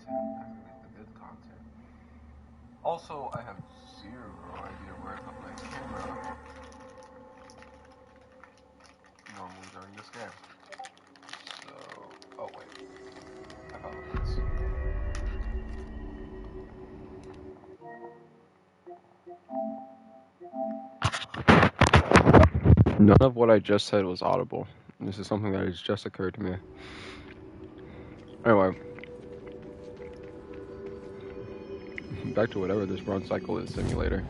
content. I have to make the good content. Also, I have zero idea where I put my camera normally during this game. So, oh wait, I found this. None of what I just said was audible. This is something that has just occurred to me. Anyway, back to whatever this run cycle is simulator.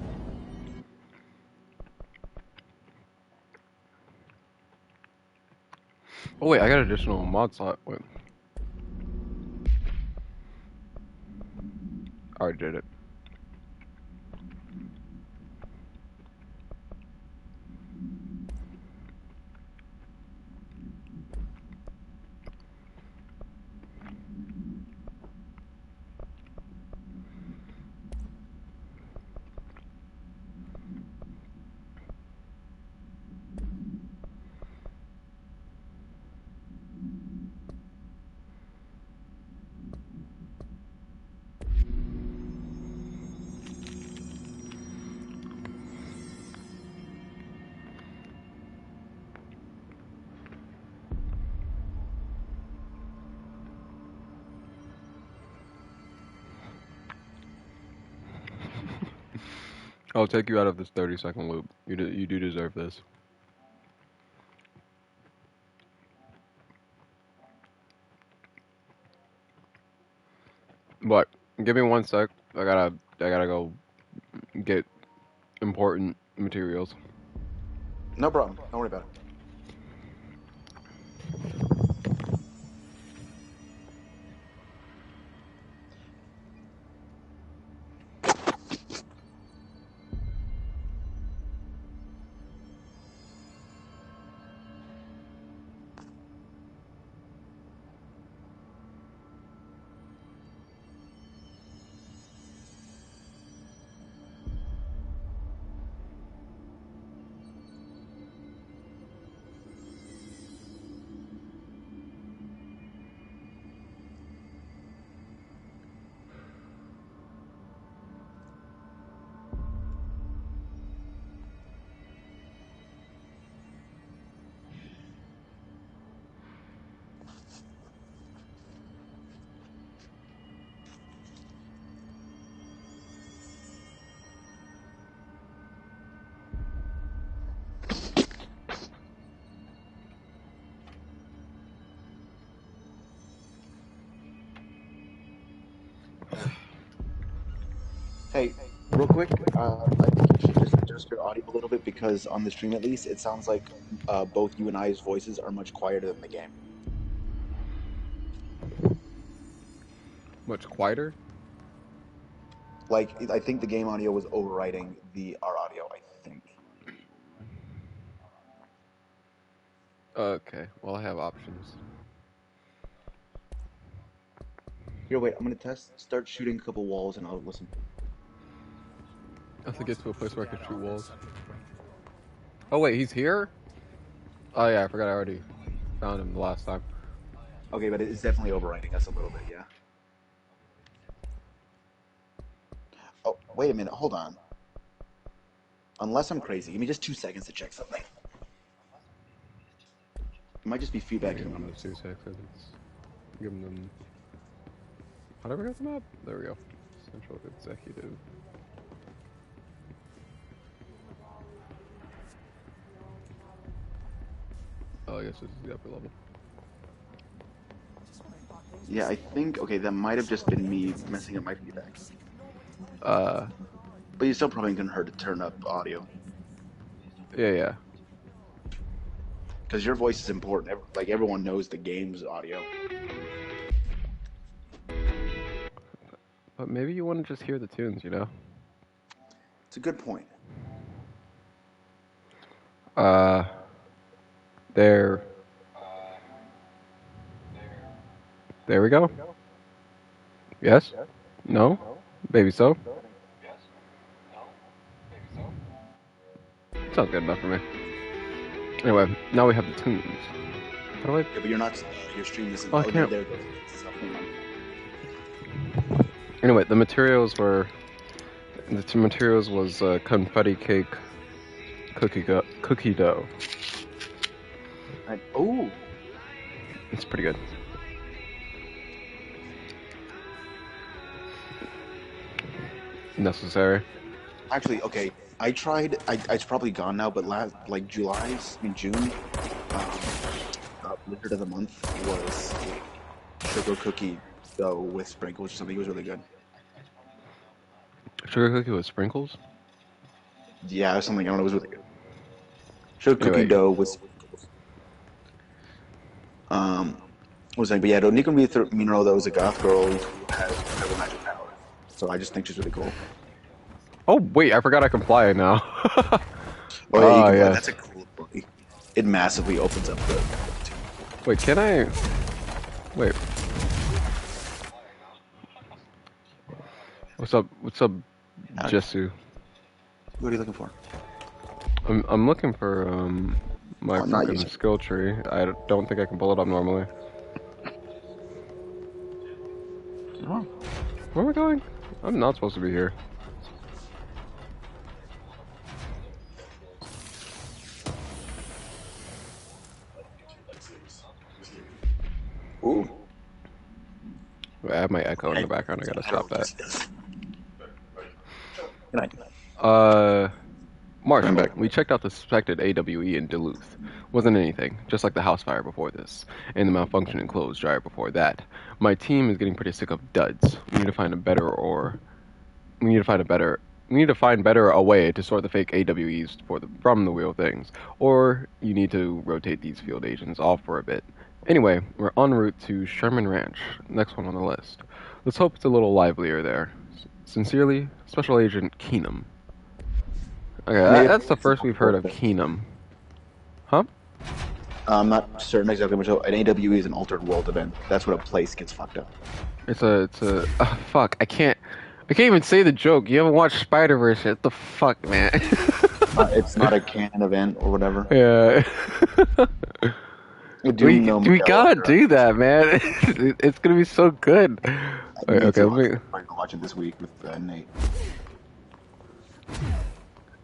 Oh wait, I got additional mod slot. Wait. I already did it. I'll take you out of this 30-second loop. You do deserve this. But give me 1 sec. I gotta go get important materials. No problem. Don't worry about it. Hey, real quick, I think you should just adjust your audio a little bit because on the stream at least, it sounds like both you and I's voices are much quieter than the game. Much quieter? Like, I think the game audio was overriding our audio, I think. Okay, well I have options. Here, wait, I'm gonna start shooting a couple walls and I'll listen. I have to get to a place where I can shoot walls. Oh wait, he's here? Oh yeah, I forgot I already found him the last time. Okay, but it's definitely overriding us a little bit, yeah? Oh, wait a minute, hold on. Unless I'm crazy, give me just 2 seconds to check something. It might just be feedbacking on those 2 seconds. Give them. How did I get the map? There we go. Central Executive. Oh, I guess this is the upper level. Yeah, I think, okay, that might have just been me messing up my feedback. But you still probably couldn't hurt to turn up audio. Yeah. Because your voice is important. Like, everyone knows the game's audio. But maybe you want to just hear the tunes, you know? It's a good point. There we go. Yes? No? Baby so? Sounds good enough for me. Anyway, now we have the tunes. How do I... Yeah, but you're not... Your stream isn't... Oh, I can't... There it goes. Anyway, the materials was confetti cake, cookie dough. Oh, It's pretty good. Necessary. actually, okay. I tried. It's probably gone now, but like June, Blizzard of the month was sugar cookie dough with sprinkles or something. It was really good. Sugar cookie with sprinkles? Yeah, it was something. I don't know. It was really good. Sugar cookie Anyway, dough with sprinkles. Was saying, but yeah, don't need to be though is a goth girl who has incredible magic power. So I just think she's really cool. oh wait, I forgot I can fly now. Oh yeah, you can. Yes. That's a cool ability. It massively opens up the. Wait, can I? Wait. What's up? What's up, Jesu? What are you looking for? I'm looking for my I'm not fucking using- skill tree. I don't think I can pull it up normally. Oh. Where am I going? I'm not supposed to be here. Ooh. I have my echo in the background. I gotta stop that. Good night. Marshall, I'm back. we checked out the suspected AWE in Duluth. Wasn't anything, just like the house fire before this, and the malfunctioning clothes dryer before that. My team is getting pretty sick of duds. We need to find better a way to sort the fake AWEs from the real things. Or you need to rotate these field agents off for a bit. Anyway, we're en route to Sherman Ranch, next one on the list. Let's hope it's a little livelier there. Sincerely, Special Agent Keenum. Okay, that's the first we've heard of Keenum. Huh? I'm not certain exactly what an AWE is an altered world event. That's when a place gets fucked up. Fuck, I can't even say the joke. You haven't watched Spider-Verse yet. What the fuck, man? It's not a canon event or whatever. Yeah. We gotta do that, man. It's gonna be so good. Okay, let me watch it this week with Nate.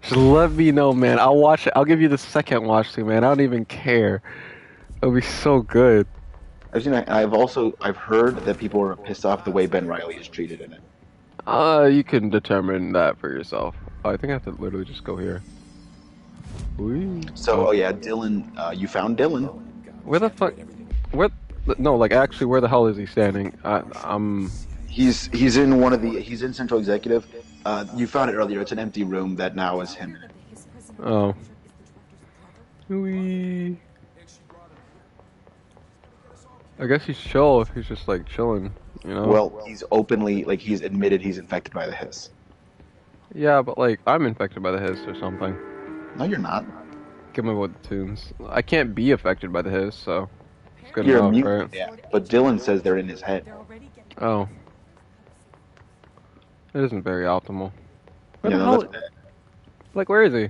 just let me know, man. I'll watch it. I'll give you the second watch too, man. I don't even care. It'll be so good. I've heard that people are pissed off the way Ben Reilly is treated in it. You can determine that for yourself. I think I have to literally just go here. Whee. So, oh yeah, Dylan. You found Dylan. Where the fuck? No, like actually, where the hell is he standing? He's in he's in Central Executive. You found it earlier. It's an empty room that now is him in it. Oh. Whee. I guess he's chill if he's just like chilling, you know? Well, he's he's admitted he's infected by the hiss. Yeah, but like I'm infected by the hiss or something. No, you're not. Give me what the tunes. I can't be affected by the hiss, so it's good You're enough, immune. right? Yeah, but Dylan says they're in his head. Oh. It isn't very optimal. Where Yeah, the no, hell? that's bad. Like, where is he?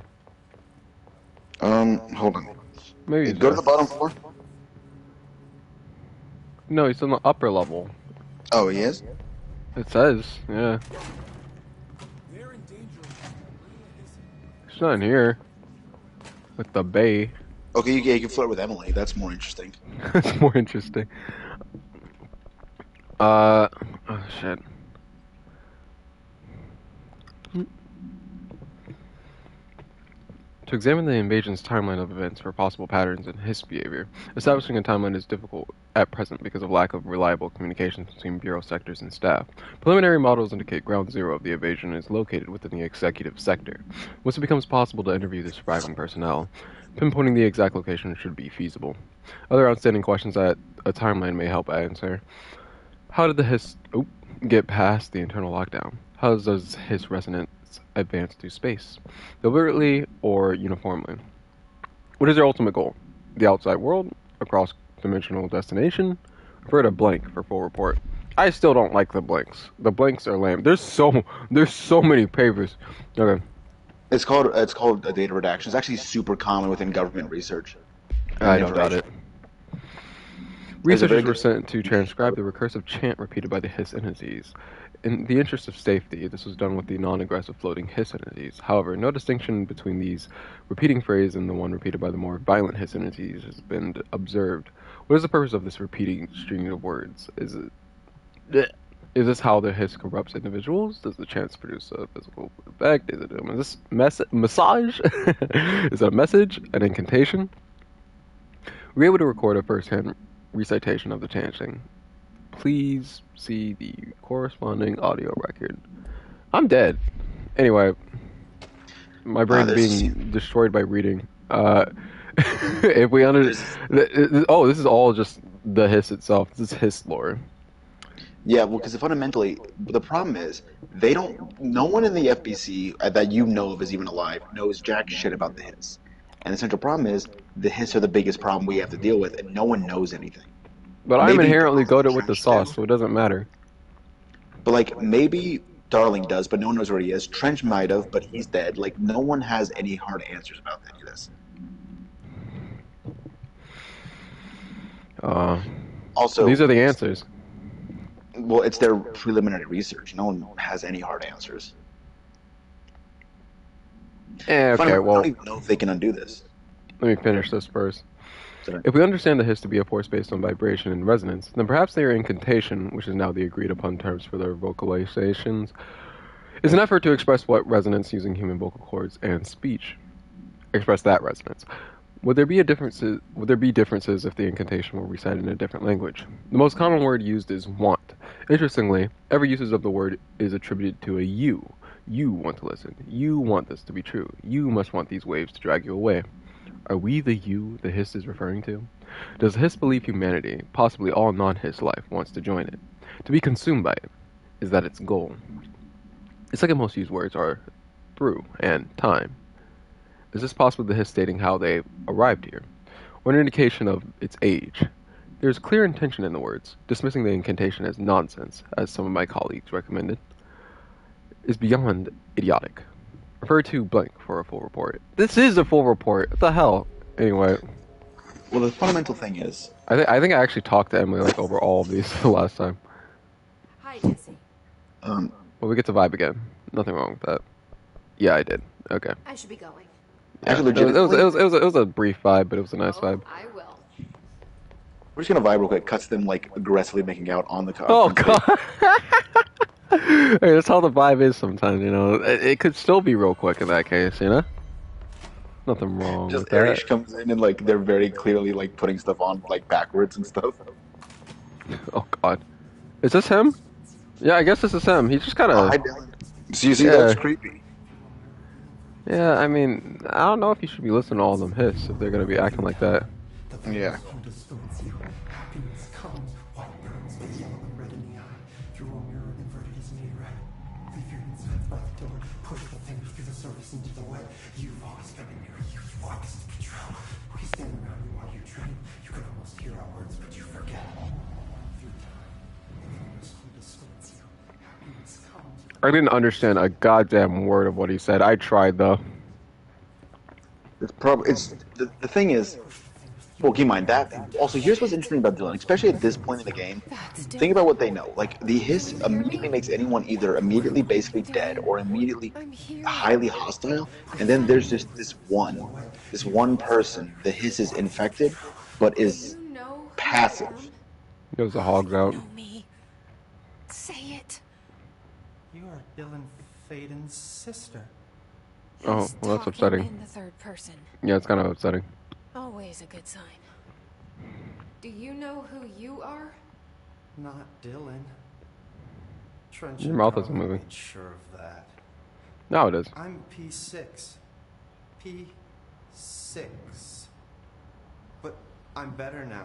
Hold on. Maybe he's Go to there. the bottom floor. No, he's on the upper level. Oh, he is? It says, yeah. He's not in here. With the bay. Okay, you can flirt with Emily. That's more interesting. That's more interesting. Oh shit. To examine the invasion's timeline of events for possible patterns in his behavior, establishing a timeline is difficult at present because of lack of reliable communications between Bureau sectors and staff. Preliminary models indicate ground zero of the invasion is located within the executive sector. Once it becomes possible to interview the surviving personnel, pinpointing the exact location should be feasible. Other outstanding questions that a timeline may help answer. How did the hiss get past the internal lockdown? How does his resonance advance through space? Deliberately or uniformly? What is your ultimate goal? The outside world? A cross-dimensional destination? Refer to blank for full report. I still don't like the blanks. The blanks are lame. There's so many papers. Okay. It's called a data redaction. It's actually super common within government research. I don't doubt it. There's a very Researchers were good sent to transcribe mode. the recursive chant repeated by the hiss entities. In the interest of safety, this was done with the non-aggressive floating hiss entities. However, no distinction between these repeating phrase and the one repeated by the more violent hiss entities has been observed. What is the purpose of this repeating string of words? Is this how the hiss corrupts individuals? Does the chance produce a physical effect? Is it massage? Is it a message? An incantation? We're able to record a first-hand recitation of the chanting. Please see the corresponding audio record. I'm dead. Anyway, my brain's There's being destroyed by reading. If we under, there's oh, this is all just the hiss itself. This is hiss lore. Yeah, well, because fundamentally, the problem is they don't. No one in the FBC that you know of is even alive knows jack shit about the hiss. And the central problem is the hiss are the biggest problem we have to deal with, and no one knows anything. But I'm Maybe inherently Darling goated with the Trench do, sauce, so it doesn't matter. but like maybe Darling does, but no one knows where he is. Trench might have, but he's dead. Like no one has any hard answers about any of this. Also, These are the answers. well, it's their preliminary research. No one has any hard answers. Okay, Fundamentally, I well, don't even know if they can undo this. let me finish this first. Sorry. If we understand the hiss to be a force based on vibration and resonance, then perhaps their incantation, which is now the agreed upon terms for their vocalizations, is an effort to express what resonance using human vocal cords and speech. Express that resonance. Would there be differences if the incantation were recited in a different language? The most common word used is want. Interestingly, every usage of the word is attributed to a you. You want to listen. You want this to be true. You must want these waves to drag you away. Are we the you the hiss is referring to? Does the hiss believe humanity, possibly all non-hiss life, wants to join it? To be consumed by it? Is that its goal? The second most used words are through and time. Is this possibly the hiss stating how they arrived here? Or an indication of its age? There is clear intention in the words. Dismissing the incantation as nonsense, as some of my colleagues recommended, is beyond idiotic. Refer to blank for a full report. This is a full report. What the hell? Anyway, Well, the fundamental thing is, I think I actually talked to Emily like over all of these the last time. Hi, Jesse. um, Well, we get to vibe again. Nothing wrong with that. Yeah, I did. Okay. I should be going. Yeah. actually, It was a brief vibe, but it was a nice vibe. I will. we're just gonna vibe real quick. Cuts them like aggressively making out on the car. Oh god. Hey, that's how the vibe is sometimes, you know. It could still be real quick in that case, you know. Nothing wrong Just with that. Arish comes in and like they're very clearly like putting stuff on like backwards and stuff. Oh god. Is this him? Yeah, I guess this is him. He's just kind Hi, of. Dylan. So you see, Yeah. that's creepy. Yeah, I mean, I don't know if you should be listening to all of them hiss if they're gonna be acting like that. Yeah. I didn't understand a goddamn word of what he said. I tried though. It's the thing is, well, keep in mind that. Also, here's what's interesting about Dylan, especially at this point in the game. Think about what they know. Like the hiss immediately makes anyone either immediately basically dead or immediately highly hostile, and then there's just this one person. The hiss is infected, but is You know who I passive. am? Goes the hogs out. Know me. Say it. You are Dylan Faden's sister. Oh, He's well, that's talking upsetting. In the third person. Yeah, it's kind of upsetting. Always a good sign. Do you know who you are? Not Dylan. Trench Your and mouth isn't Darling moving. made sure of that. No, it is. I'm P6. P6. But I'm better now.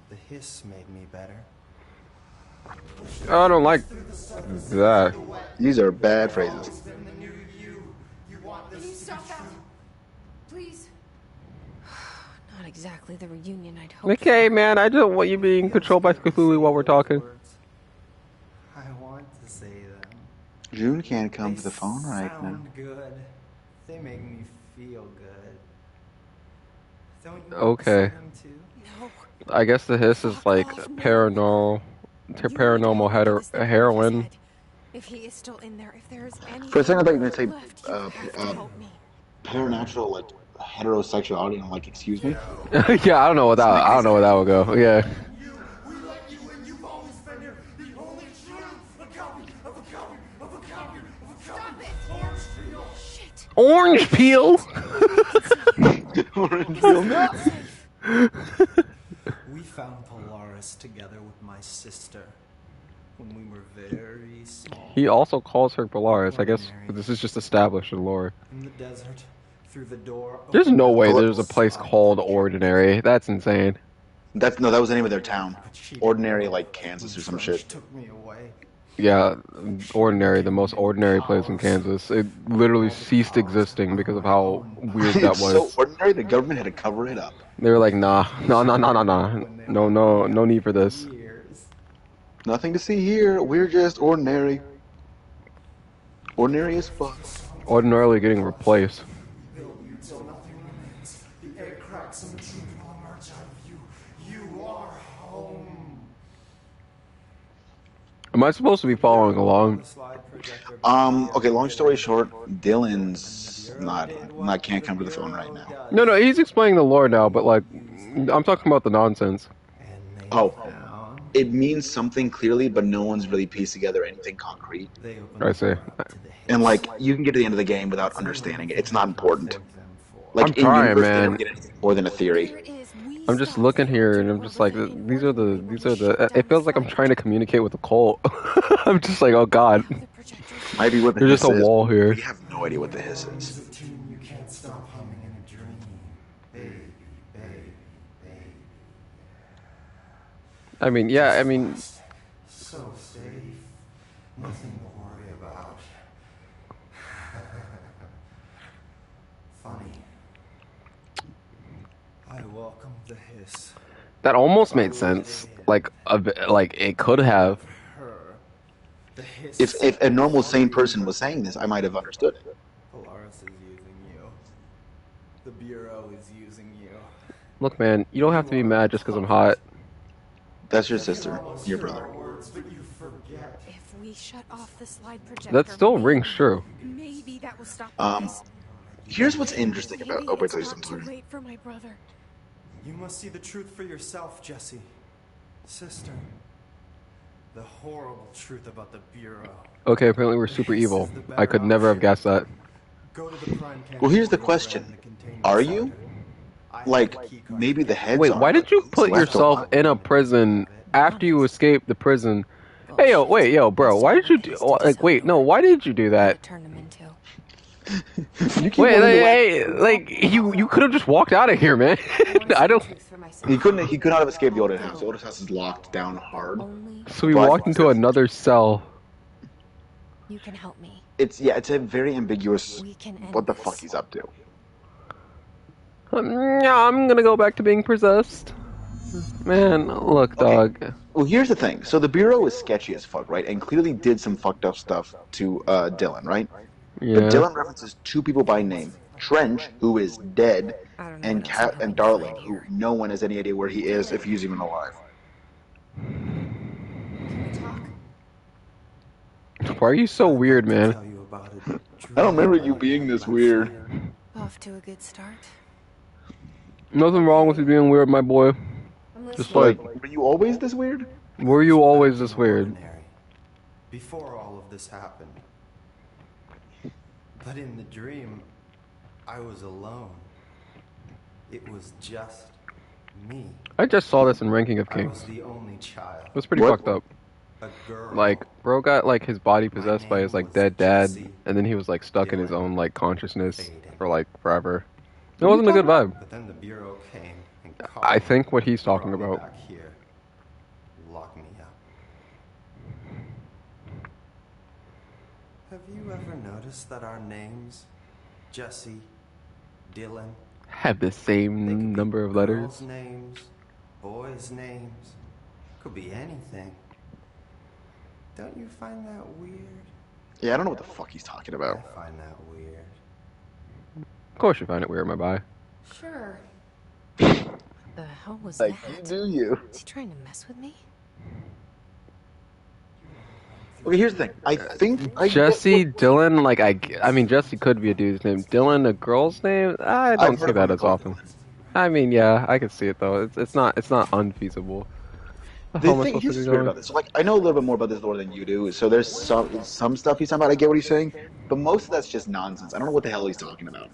The hiss made me better. Oh, I don't like that. These are bad phrases. Can you stop that? Please. Not exactly the reunion I'd hoped Okay, man, I don't want you being controlled by Cthulhu while we're talking. I want to say them. June can't come They to the phone right now. sound good. They make me feel good. Don't you Okay. want to say them too? No. I guess the hiss is like paranormal, heroin. If he is still in there, if there's For a second, I anything thought you were gonna say left, you uh, have to uh, help me. paranatural, like heterosexuality, and I'm like, excuse me. Yeah, I don't know what that. Doesn't make I any don't know where sense. that would go. Yeah. We let you in. You've always been here. The only truth. A copy of a copy of a copy of a copy. Orange peel. Shit. Orange peel. Orange peel, no. We found Polaris together with my sister when we were very small. He also calls her Polaris. I guess this is just established in lore. In the desert, through the door. There's no way Pol- there's a place called Ordinary. That's insane. That was the name of their town. Ordinary, like Kansas or some shit. Took me away. Yeah, Ordinary, the most ordinary place in Kansas. It literally ceased existing because of how weird that It's so was. ordinary. The government had to cover it up. They were like, nah, no need for this. Nothing to see here. We're just ordinary. Ordinary as fuck. Ordinarily getting replaced. Until nothing remains. The air cracks and the truth will emerge out of you. You are home. Am I supposed to be following along? Okay, long story short, Dylan's not can't come to the phone right now. No, he's explaining the lore now, but like, I'm talking about the nonsense. Oh, it means something clearly, but no one's really pieced together anything concrete. I see. And like, you can get to the end of the game without understanding it. It's not important. Like, I'm trying, in universe, they man. never get anything more than a theory. I'm just looking here, and I'm just like, these are the. It feels like I'm trying to communicate with a cult. I'm just like, oh god. Might be what the There's hiss just a is. wall here. We have no idea what the hiss is. You can't stop humming in a dream. Baby. I mean, yeah, I mean, So safe. Nothing to worry about. Funny. I welcome the hiss. that almost made sense. Like, like it could have. Her. The hiss. If a normal sane person was saying this, I might have understood it. Polaris is using you. The Bureau is using you. Look, man, you don't have to be mad just because I'm hot. That's your sister, your brother. But you forget. If we shut off the slide projector, That still rings true. maybe that will stop Um, this. Here's what's interesting about. Maybe Oh, wait, it's till not too I'm sorry. late for my brother. You must see the truth for yourself, Jesse. Sister. The horrible truth about the Bureau. Okay, apparently we're super evil. I could never have guessed that. Go to the prime Well, here's the camcorder question. and the containment Are center. you? I have Like, the key card. maybe the heads Wait, are, why but did you who's put left yourself alive? in a prison after you escaped the prison? Hey, yo, bro, why did you do? Like, wait, no, why did you do that? Turn him into. You keep Wait, wanting to- hey, like you could have just walked out of here, man. I don't. He couldn't. He could not have escaped the Otis house. The Otis house is locked down hard. Only So we But- walked into another cell. you can help me. It's a very ambiguous. We can end What the this. fuck he's up to? Yeah, I'm gonna go back to being possessed. Man, look, dog. Well, here's the thing. So the Bureau is sketchy as fuck, right? And clearly did some fucked up stuff to Dylan, right? Yeah. But Dylan references two people by name: Trench, who is dead, I don't know and what else I'm and hoping to Darling, find who here. no one has any idea where he is, if he's even alive. Can we talk? Why are you so weird, man? Tell you about it. I don't remember you being this weird. Off to a good start. Nothing wrong with you being weird, my boy. I'm Just listening. like, Were you always this weird? were you always this weird? Ordinary. Before all of this happened. But in the dream, I was alone. It was just me. I just saw this in Ranking of I was Kings. the only child. It was pretty What? fucked up. A girl. Like, bro got like his body possessed by his like dead dad, and then he was like stuck in his own like consciousness for like forever. It wasn't a good vibe. But then the Bureau came and caught I me, think what he's talking brought me about. back here, locked me up. Have you ever noticed that our names, Jesse, Dylan, Have the they could same be number of girls' letters. names, boys' names, could be anything. Don't you find that weird? Yeah, I don't know what the fuck he's talking about. I find that weird. Of course you find it weird, my boy. Sure. The hell was Like, that? you do you. Is he trying to mess with me? Okay, here's the thing. I think I get Jesse, what Dylan, like I mean, Jesse could be a dude's name. Dylan, a girl's name? I I've don't heard see of him that being as called often. Dylan. I mean, yeah, I could see it though. It's not unfeasible. How The am I thing supposed to here's be what's weird going? about this. So like I know a little bit more about this lore than you do. So there's some stuff he's talking about. I get what he's saying, but most of that's just nonsense. I don't know what the hell he's talking about.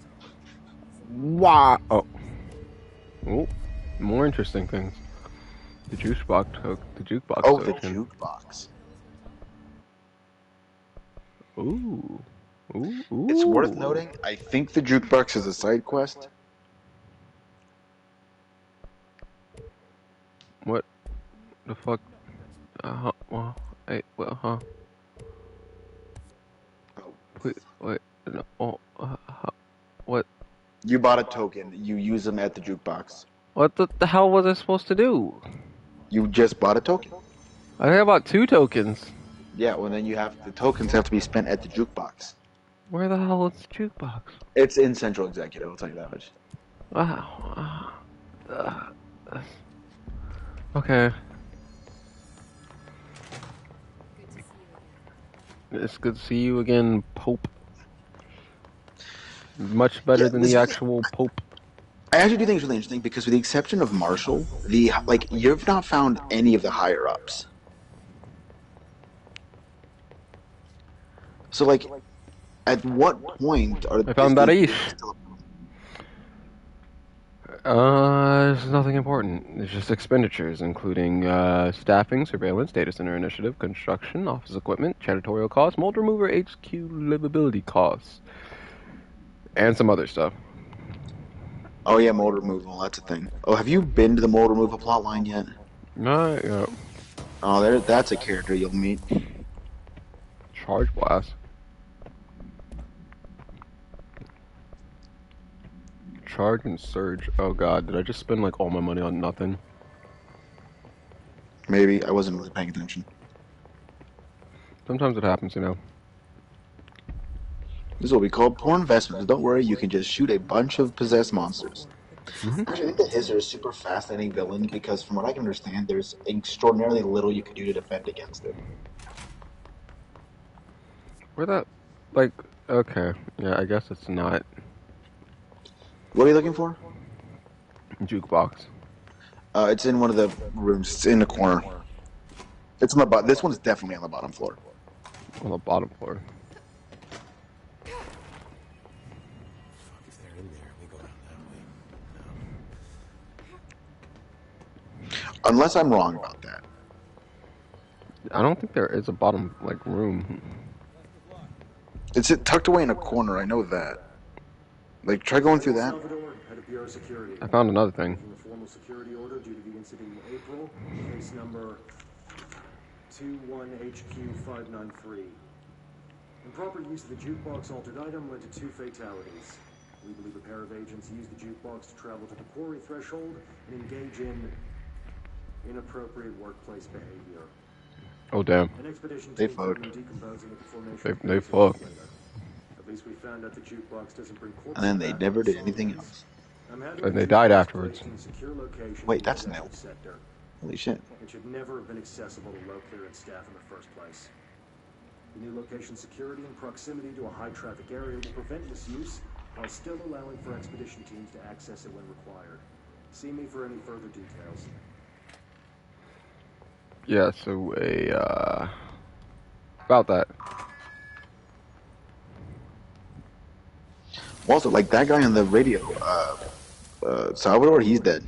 Wow. Oh, more interesting things. The jukebox Oh, the token. jukebox. Ooh, ooh, It's worth ooh. noting. I think the jukebox is a side quest. What the fuck? Well, huh? Oh, Wait, no, what? you bought a token. You use them at the jukebox. What the hell was I supposed to do? You just bought a token. I think I bought 2 tokens. Yeah, well then you have the tokens have to be spent at the jukebox. Where the hell is the jukebox? It's in Central Executive. I'll tell you that much. Wow. Okay. It's good to see you again, Pope. Much better Yeah, than this the is the thing. actual Pope. I actually do think it's really interesting because, with the exception of Marshall, the like you've not found any of the higher ups. So, like, at what point I is found the Barish. game still? It's nothing important. It's just expenditures, including staffing, surveillance, data center initiative, construction, office equipment, janitorial costs, mold remover, HQ livability costs, and some other stuff. Oh yeah, mold removal. That's a thing. Oh, have you been to the mold removal plotline yet? Yeah. Oh, that's a character you'll meet. Charge blast. Charge and surge. Oh god, did I just spend like all my money on nothing? Maybe I wasn't really paying attention. Sometimes it happens, you know. This is what we call poor investments. Don't worry, you can just shoot a bunch of possessed monsters. Mm-hmm. Actually, I think the Hiss are a super fascinating villain because, from what I can understand, there's extraordinarily little you can do to defend against it. Where that, like, okay, yeah, I guess it's not What are you looking for? jukebox. It's in one of the rooms. It's in the corner. It's on the bottom. This one's definitely on the bottom floor. On the bottom floor. If they're in there, we go down that way. Unless I'm wrong about that. I don't think there is a bottom, like, room. It's tucked away in a corner. I know that. Like, try going through that. Salvador, head of Bureau Security. I found another thing. Making a formal security order due to the incident in April. Case number 21HQ593. Improper use of the jukebox altered item led to 2 fatalities. We believe a pair of agents used the jukebox to travel to the quarry threshold and engage in inappropriate workplace behavior. Oh, damn. An expedition They team found them fucked. decomposing at the formation. They fucked. At least we found out the jukebox doesn't bring corpses And then they back never to did solid anything waste. else. I'm having And the they died jukebox afterwards. placed in a secure location Wait, in that's the new. Delta sector. Holy shit. It should never have been accessible to low clearance staff in the first place. The new location's security and proximity to a high traffic area will prevent misuse while still allowing for expedition teams to access it when required. See me for any further details. Yeah, so about that. Also, like that guy on the radio, Salvador, he's dead.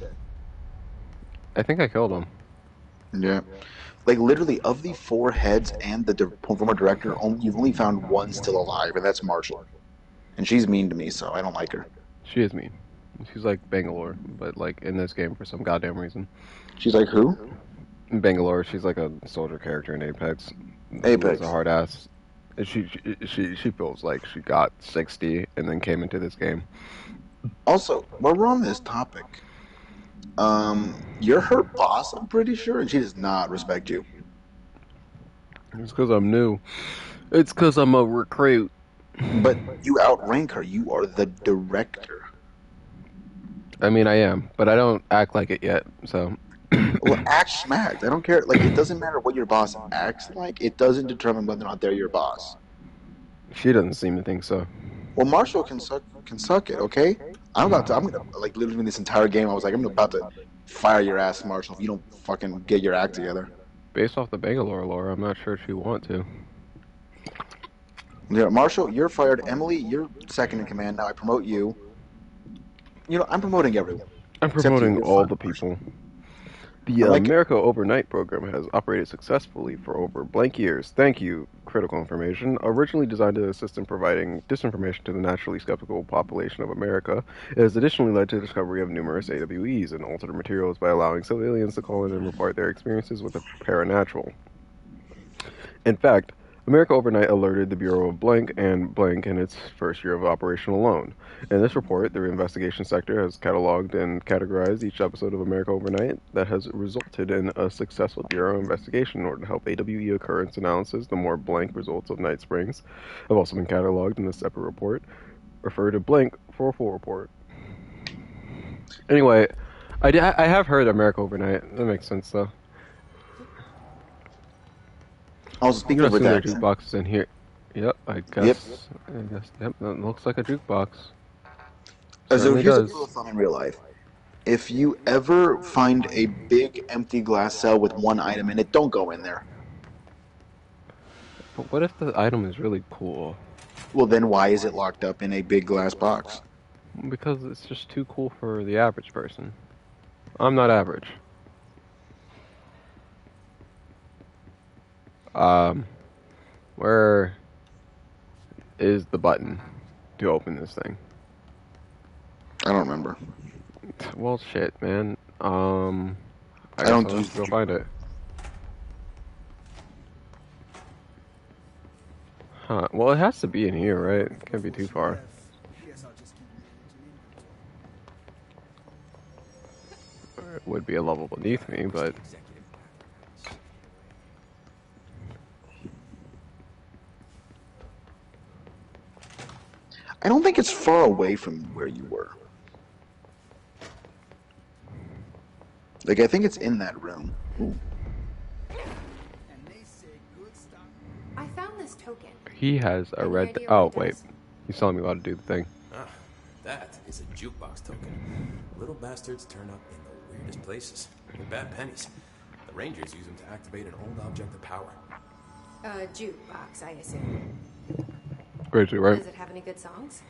I think I killed him. Yeah. Like literally, of the 4 heads and the former director, you've only found one still alive, and that's Marshall. And she's mean to me, so I don't like her. She is mean. She's like Bangalore, but like in this game for some goddamn reason. She's like, who? In Bangalore, she's like a soldier character in Apex. Apex. Who's a hard ass. She feels like she got 60 and then came into this game. Also, while we're on this topic, you're her boss, I'm pretty sure, and she does not respect you. It's because I'm new. It's because I'm a recruit. But you outrank her. You are the director. I mean, I am, but I don't act like it yet. So, Well, act smacked. I don't care. Like, it doesn't matter what your boss acts like. It doesn't determine whether or not they're your boss. she doesn't seem to think so. Well, Marshall can suck it. Okay. I'm gonna like literally this entire game. I was like, I'm about to fire your ass, Marshall, if you don't fucking get your act together. Based off the Bangalore lore, I'm not sure she'd want to. Yeah, Marshall, you're fired. Emily, you're second in command now. I promote you. I'm promoting everyone I'm except you. promoting You're all fired, the Marshall. people. The I'm like, America Overnight program has operated successfully for over blank years. Thank you. Critical information. Originally designed to assist in providing disinformation to the naturally skeptical population of America, it has additionally led to the discovery of numerous AWEs and altered materials by allowing civilians to call in and report their experiences with the paranatural. In fact, America Overnight alerted the Bureau of Blank and Blank in its first year of operation alone. In this report, the investigation sector has cataloged and categorized each episode of America Overnight that has resulted in a successful Bureau investigation in order to help AWE occurrence analysis. The more blank results of Night Springs have also been cataloged in a separate report. Refer to Blank for a full report. Anyway, I have heard America Overnight. That makes sense, though. also I'm speaking gonna of assume there are redaction. jukeboxes in here. Yep, I Yep. guess. Yep, that looks like a jukebox. So Certainly here's a does. rule of thumb in real life. If you ever find a big empty glass cell with one item in it, don't go in there. But what if the item is really cool? Well, then why is it locked up in a big glass box? Because it's just too cool for the average person. I'm not average. Um, where is the button to open this thing? I don't remember. Well, shit, man. I I guess don't I'll do have to go find it. Huh. Well, it has to be in here, right? It can't be too far. It would be a level beneath me, but I don't think it's far away from where you were. Like, I think it's in that room. Ooh. I found this token. he has a Any red. idea Oh, what it wait. does? He's telling me how to do the thing. Ah, that is a jukebox token. Little bastards turn up in the weirdest places. They're bad pennies. The Rangers use them to activate an old object of power. Jukebox, I assume. Crazy, right? Does it have any good songs?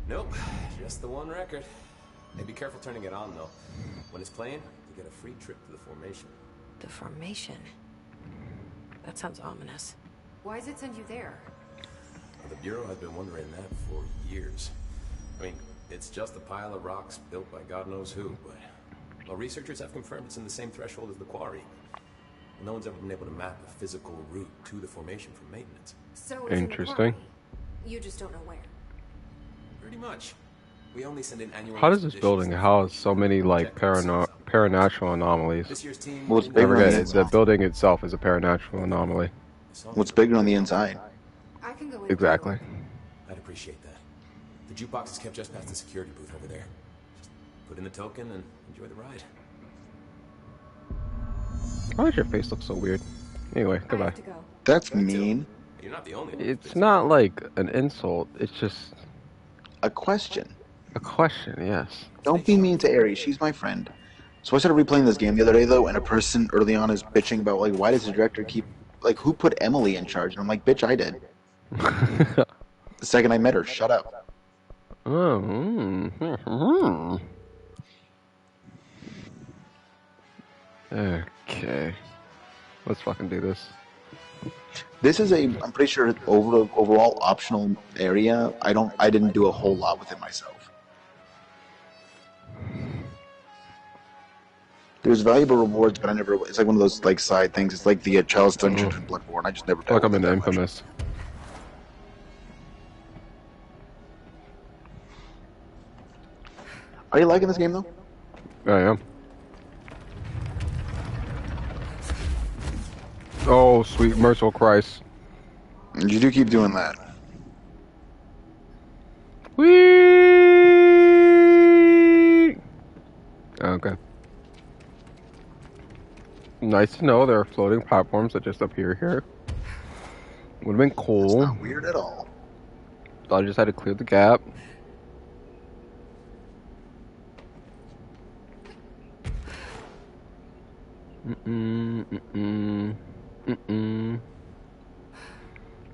Nope, just the one record. Hey, be careful turning it on, though. When it's playing, you get a free trip to the formation. The formation. That sounds ominous. Why does it send you there? The Bureau has been wondering that for years. I mean, it's just a pile of rocks built by God knows who, but... Well, researchers have confirmed it's in the same threshold as the quarry. No one's ever been able to map a physical route to the formation for maintenance. So it's Interesting. In the quarry. You just don't know where. Pretty much. We only send in annual How does this expeditions building to house so many like check things out. paranatural anomalies? This year's team Well, it's I bigger on forget the it. The inside. building itself is a paranatural anomaly. What's bigger on the inside? I can go in. Exactly. I'd appreciate that. The jukebox is kept just past the security booth over there. Just put in the token and enjoy the ride. Why does your face look so weird? Anyway, I goodbye. have to go. That's mean. You're not the only one. It's not like an insult. It's just A question. a question. Yes. Don't be mean to Aries. She's my friend. So I started replaying this game the other day, though, and a person early on is bitching about, like, why does the director keep... Like, who put Emily in charge? And I'm like, bitch, I did. The second I met her, shut up. Oh. Okay. Let's fucking do this. This is I'm pretty sure, overall optional area. I didn't do a whole lot with it myself. There's valuable rewards, but I never... It's like one of those, like, side things. It's like the Chalice Dungeon from Bloodborne. I just never... I feel like I'm played into with it that much. Infamous. Are you liking this game, though? I am. Oh, sweet merciful Christ. You do keep doing that. Whee! Okay. Nice to know there are floating platforms that just appear here. Would have been That's cool. not weird at all. Thought I just had to clear the gap.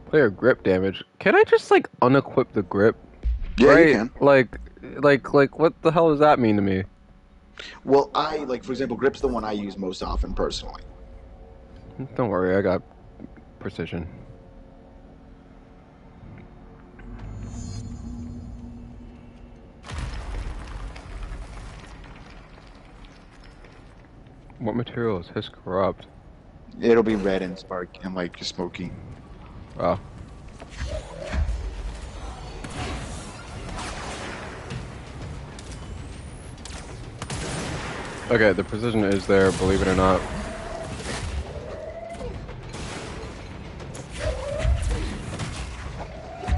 Player grip damage. Can I just like unequip the grip? Yeah, Right? you can. Like, what the hell does that mean to me? Well, I like, for example, grip's the one I use most often personally. Don't worry, I got precision. What material is his corrupt? It'll be red and spark and like smoky. Oh. Okay, the precision is there, believe it or not.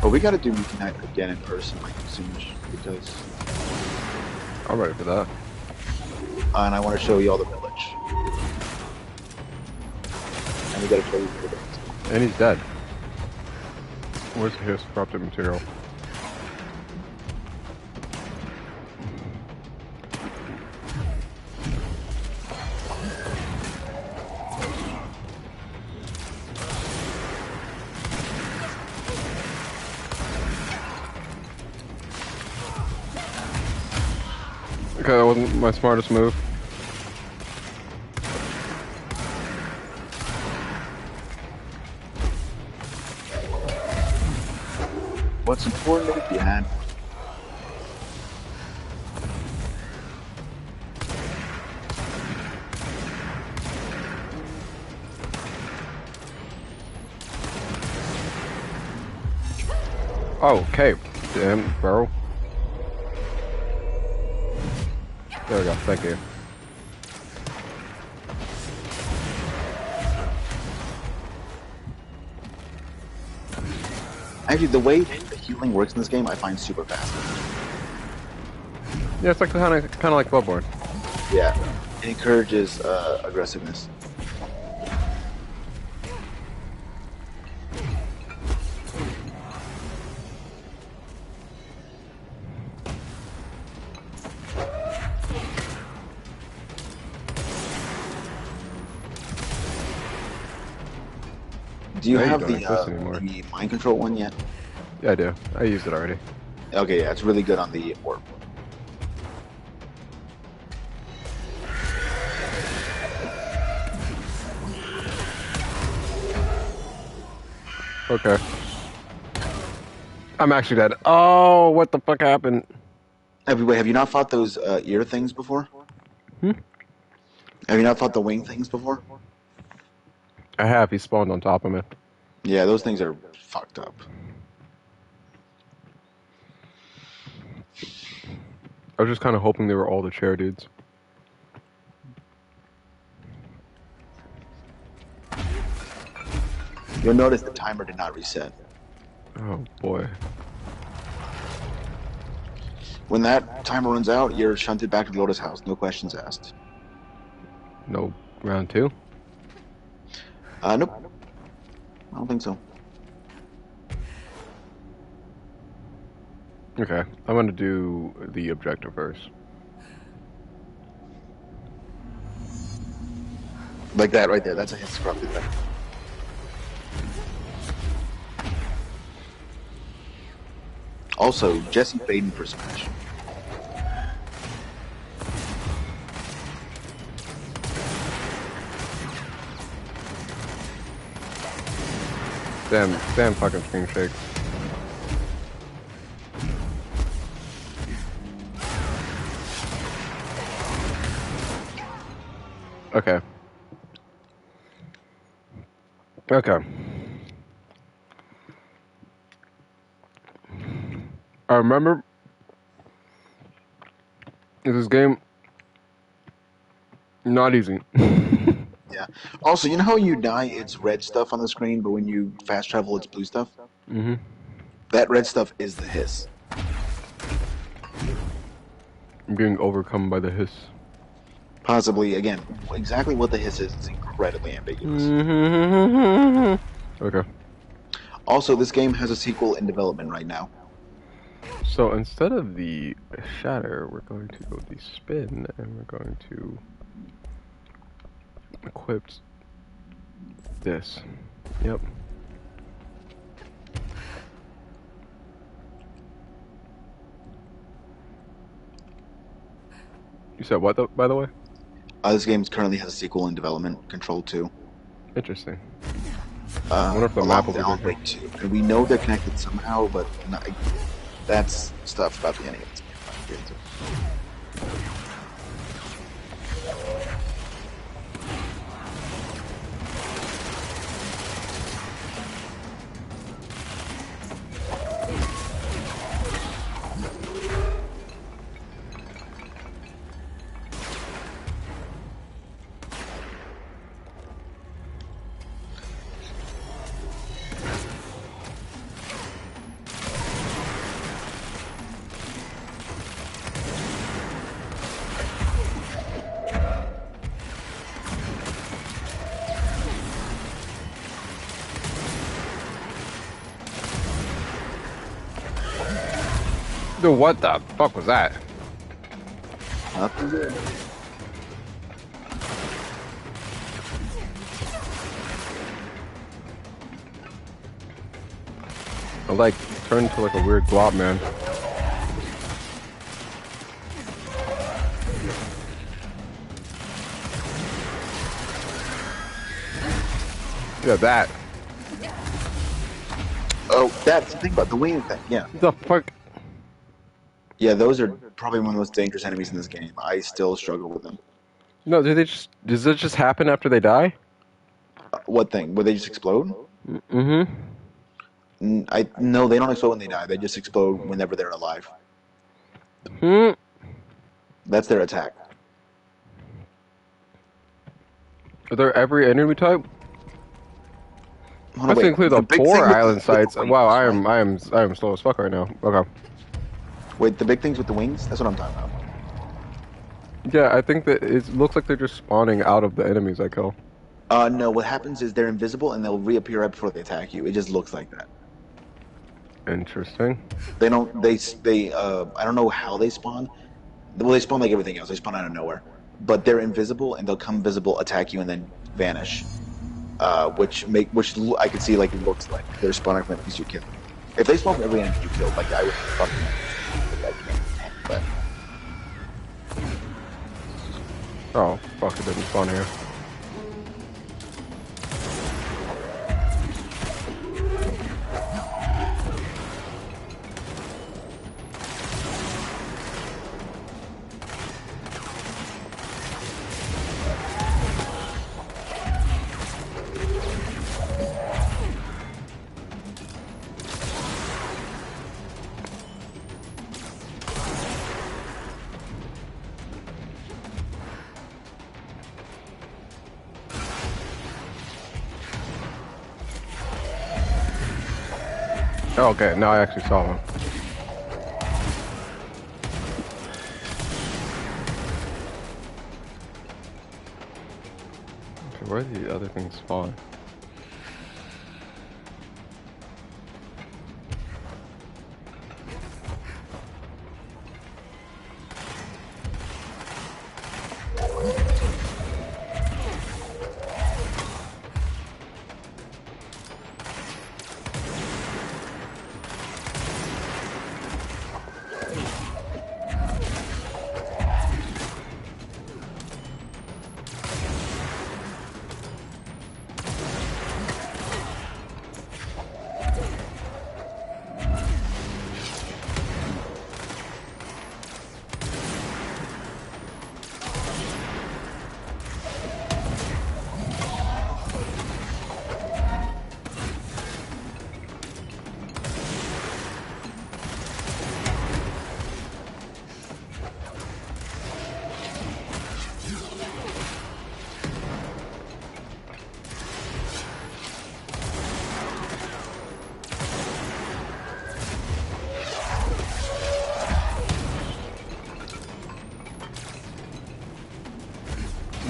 But we gotta do Meet Night again in person, like soonish, because. I'm ready for that. And I want to show you all the village. And we gotta show you the village. And he's dead. Where's his corrupted material? Okay, that wasn't my smartest move. What's important is the hand. Oh, okay. Damn, bro. There we go, thank you. Actually, the way the healing works in this game, I find super fast. Yeah, it's like kind of like Bloodborne. Yeah, it encourages aggressiveness. Do you No, you have don't exist anymore. the mind control one yet? Yeah, I do. I used it already. Okay, yeah, it's really good on the orb. Okay. I'm actually dead. Oh, what the fuck happened? Wait, have you not fought those ear things before? Hmm? Have you not fought the wing things before? I have. He spawned on top of me. Yeah, those things are fucked up. I was just kind of hoping they were all the chair dudes. You'll notice the timer did not reset. Oh, boy. When that timer runs out, you're shunted back to the Lotus house. No questions asked. No round two? Nope. I don't think so. Okay. I'm gonna do the objective first. Like that right there. That's a hit scrub effect. Also, Jesse Faden for Smash. Damn fucking screen shake. Okay. Okay. I remember this game not easy. Yeah. Also, you know how you die, it's red stuff on the screen, but when you fast travel, it's blue stuff? Mm-hmm. That red stuff is the hiss. I'm getting overcome by the hiss. Possibly, again, exactly what the hiss is incredibly ambiguous. Okay. Also, this game has a sequel in development right now. So instead of the shatter, we're going to go the spin, and we're going to equip this. Yep. You said what, by the way? This game currently has a sequel in development, Control 2. Interesting. I wonder if the map Along will with be Alan bigger. Wake 2. And we know they're connected somehow, but that's stuff about the ending of this game. I'm not getting into. Dude, what the fuck was that? Nothing good. I like turned into like a weird glob, man. Yeah, that. Oh, that's the thing about the wing thing, yeah. The fuck? Yeah, those are probably one of the most dangerous enemies in this game. I still struggle with them. No, does it just happen after they die? What thing? Would they just explode? Mm-hmm. No, they don't explode when they die. They just explode whenever they're alive. Hmm. That's their attack. Are there every enemy type? Hold on, Let's wait. include the big four thing with island with sites. wings, Wow, right? I am slow as fuck right now. Okay. Wait, the big things with the wings? That's what I'm talking about. Yeah, I think that it looks like they're just spawning out of the enemies I kill. No, what happens is they're invisible and they'll reappear right before they attack you. It just looks like that. Interesting. They don't, I don't know how they spawn. Well, they spawn like everything else. They spawn out of nowhere. But they're invisible and they'll come visible, attack you, and then vanish. Which I could see like it looks like they're spawning from enemies you kill. If they spawn from every enemy you kill, like I would fucking but Oh, fuck, it didn't spawn here. Oh, okay, now I actually saw one. Okay, where did the other things spawn?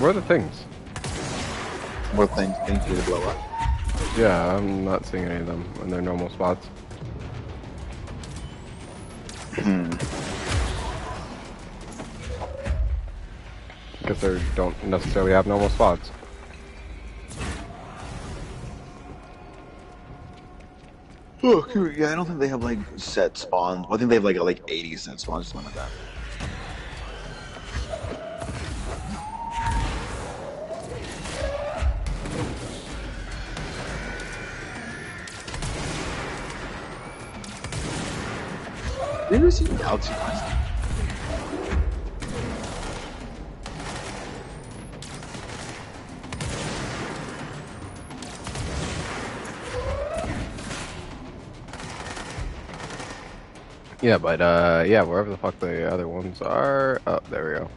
Where are the things? More things for you to blow up. Yeah, I'm not seeing any of them in their normal spots. Because they don't necessarily have normal spots. Oh, yeah, I don't think they have like set spawns. I think they have like 80 set spawns, something like that. Have you ever seen Galaxy Quest? Yeah, but yeah, wherever the fuck the other ones are. Oh, there we go.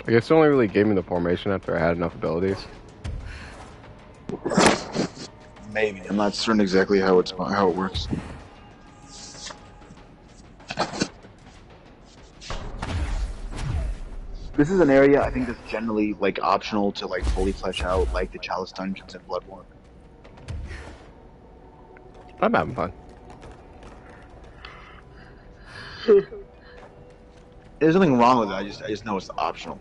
I guess it only really gave me the formation after I had enough abilities. Maybe. I'm not certain exactly how it works. This is an area I think that's generally like optional to like fully flesh out, like the Chalice dungeons and Bloodborne. I'm having fun. There's nothing wrong with it. I just know it's optional.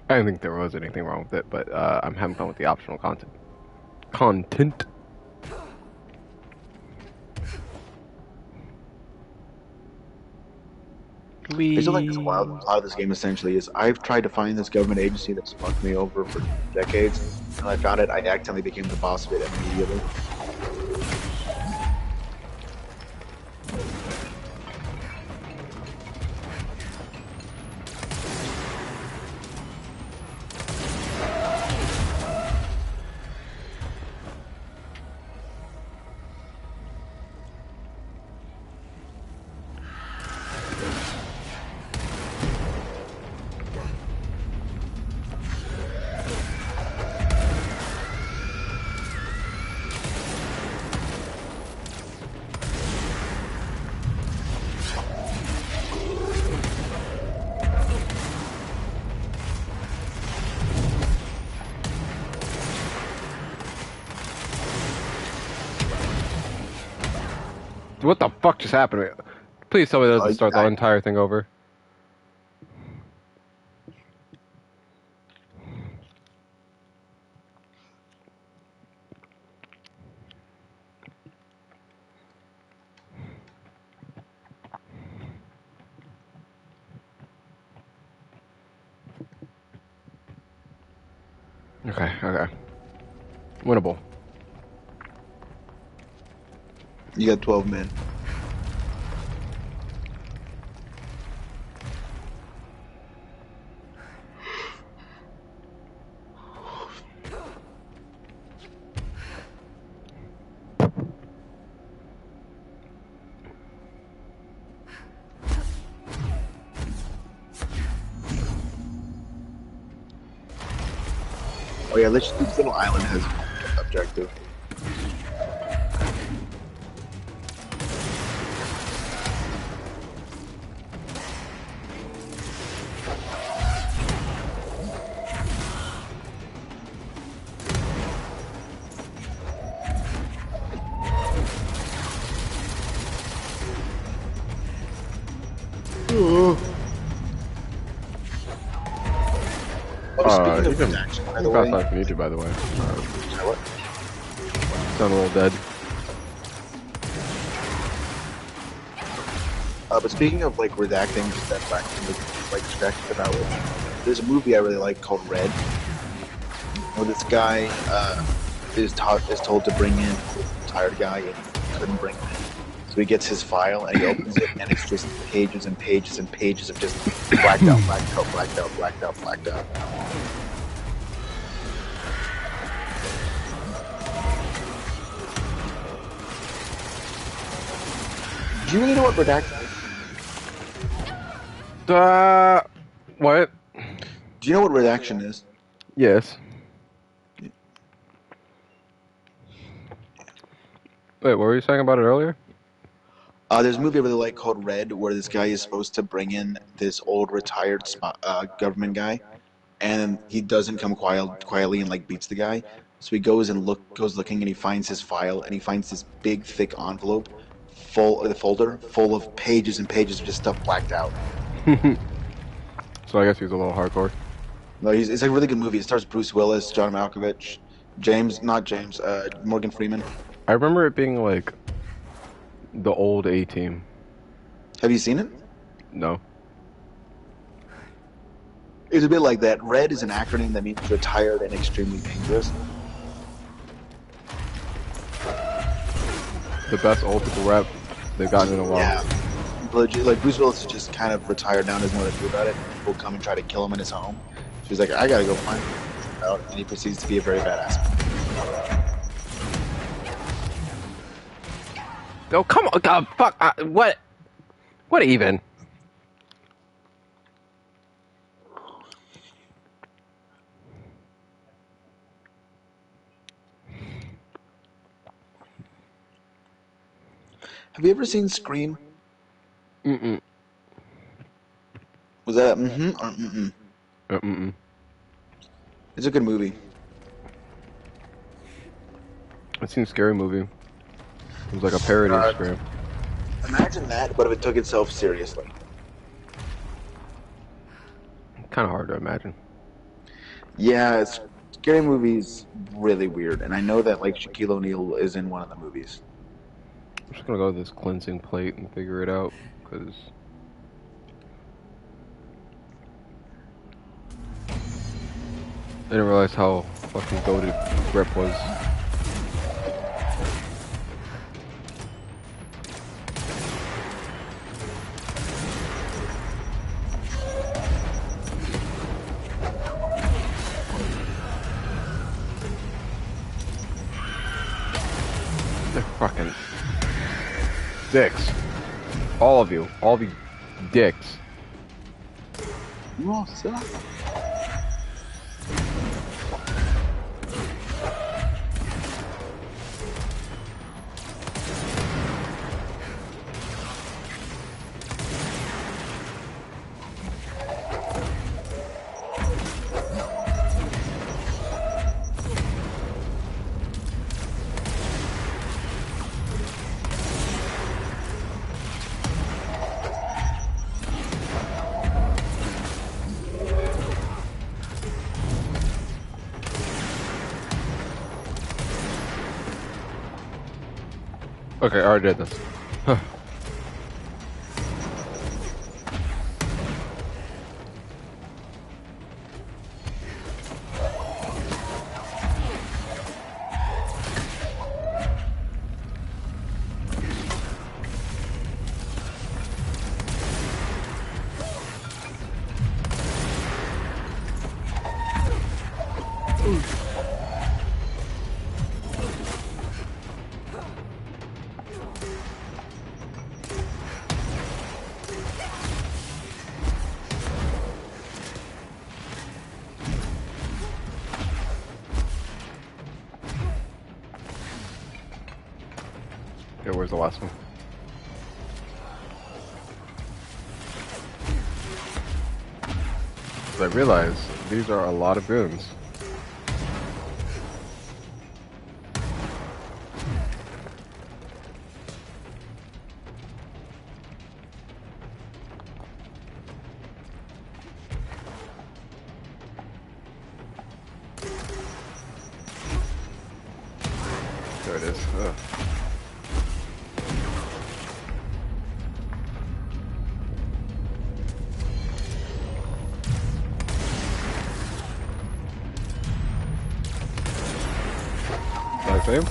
I didn't think there was anything wrong with it, but I'm having fun with the optional content. Content. It's just like this wild part of this game essentially is I've tried to find this government agency that's fucked me over for decades, and I found it. I accidentally became the boss of it immediately. What the fuck just happened? Please tell me that doesn't start the entire thing over. Okay, okay. Winnable. You got 12 men. Oh yeah, this little island has an objective. You can pass that if you need to, by the way. What? Sound a little dead. But speaking of like redacting, just that fact, like distracted about it. There's a movie I really like called Red, where this guy is told to bring in a tired guy and he couldn't bring him in. So he gets his file and he opens it, and it's just pages and pages and pages of just blacked out, blacked out, blacked out, blacked out, blacked out. Do you really know what redaction is? What? Do you know what redaction is? Yes. Wait, what were you saying about it earlier? There's a movie I really like called Red, where this guy is supposed to bring in this old retired government guy, and he doesn't come quietly and like beats the guy. So he goes looking, and he finds his file, and he finds this big thick envelope, the folder full of pages and pages of just stuff blacked out. So I guess he's a little hardcore. No, it's a really good movie. It stars Bruce Willis, John Malkovich, Morgan Freeman. I remember it being like the old A-Team. Have you seen it? No. It's a bit like that. Red is an acronym that means retired and extremely dangerous. The best old people rap they've gotten in a while. Yeah. Legit, like Bruce Willis is just kind of retired now, doesn't know what to do about it. People come and try to kill him in his home. So he's like, I gotta go find him out, and he proceeds to be a very badass. Oh, come on. God, fuck. What? What even? Have you ever seen Scream? Mm-mm. Was that mm-hmm or mm-mm? Mm-mm. It's a good movie. I've seen a Scary Movie. It was like a parody of Scream. Imagine that, but if it took itself seriously. Kind of hard to imagine. Yeah, Scary Movie's really weird, and I know that like Shaquille O'Neal is in one of the movies. I'm just gonna go to this cleansing plate and figure it out, because I didn't realize how fucking goated Grip was. They're fucking dicks. All of you dicks. Nossa. Okay, I already did this. Huh. Okay, where's the last one? I realize these are a lot of goons. There it is. Ugh. Did I save?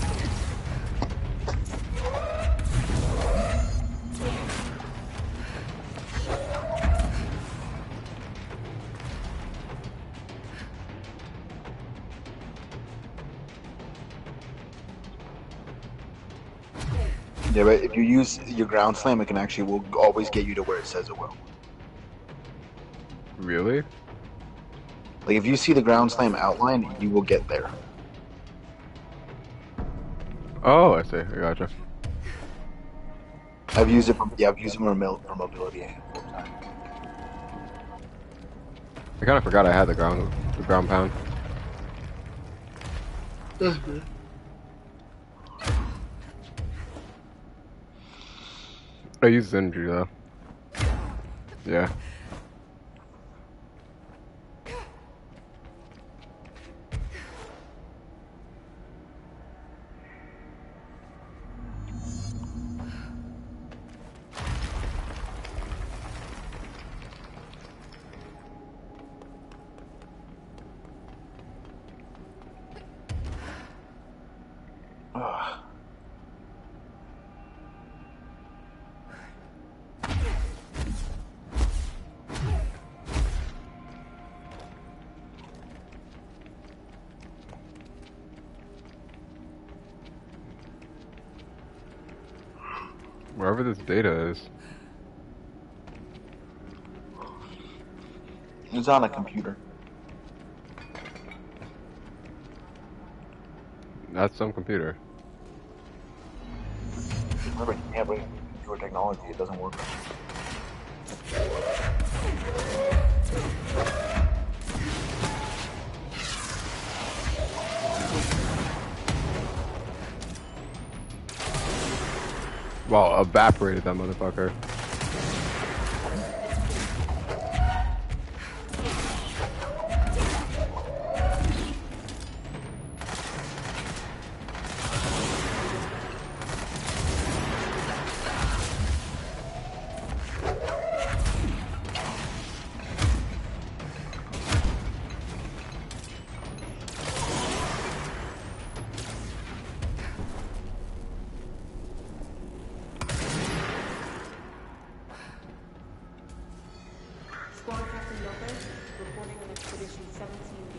Yeah, but if you use your ground slam, it can actually will always get you to where it says it will. Really? Like if you see the ground slam outline, you will get there. Oh, I see. I gotcha. I've used it for mobility a handful of times. I kind of forgot I had the ground pound. I used Zenju though. Yeah. Ugh. Wherever this data is. It's on a computer. That's some computer. Remember, you can't bring your technology. It doesn't work. Wow, evaporated that motherfucker. Squad Captain Lopez, reporting on Expedition 17B.